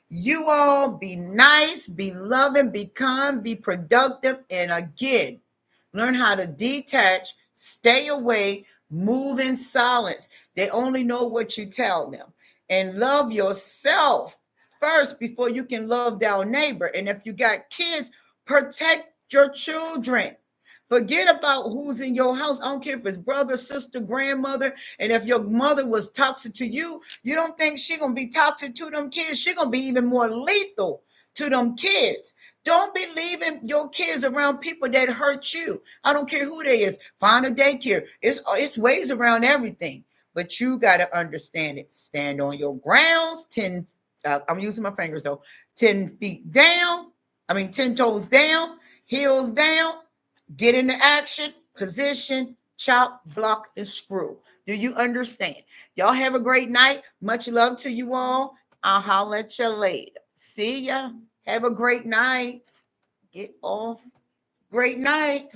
You all be nice, be loving, be kind, be productive. And again, learn how to detach, stay away, move in silence. They only know what you tell them. And love yourself first before you can love their neighbor. And if you got kids, protect your children. Forget about who's in your house. I don't care if it's brother, sister, grandmother. And if your mother was toxic to you, you don't think she gonna be toxic to them kids. She gonna be even more lethal to them kids. Don't be leaving your kids around people that hurt you. I don't care who they is. Find a daycare. It's ways around everything. But you gotta understand it. Stand on your grounds. I'm using my fingers though. 10 feet down. I mean 10 toes down, heels down. Get into action, position, chop, block, and screw. Do you understand? Y'all have a great night. Much love to you all. I'll holler at you later. See ya. Have a great night. Get off. Great night.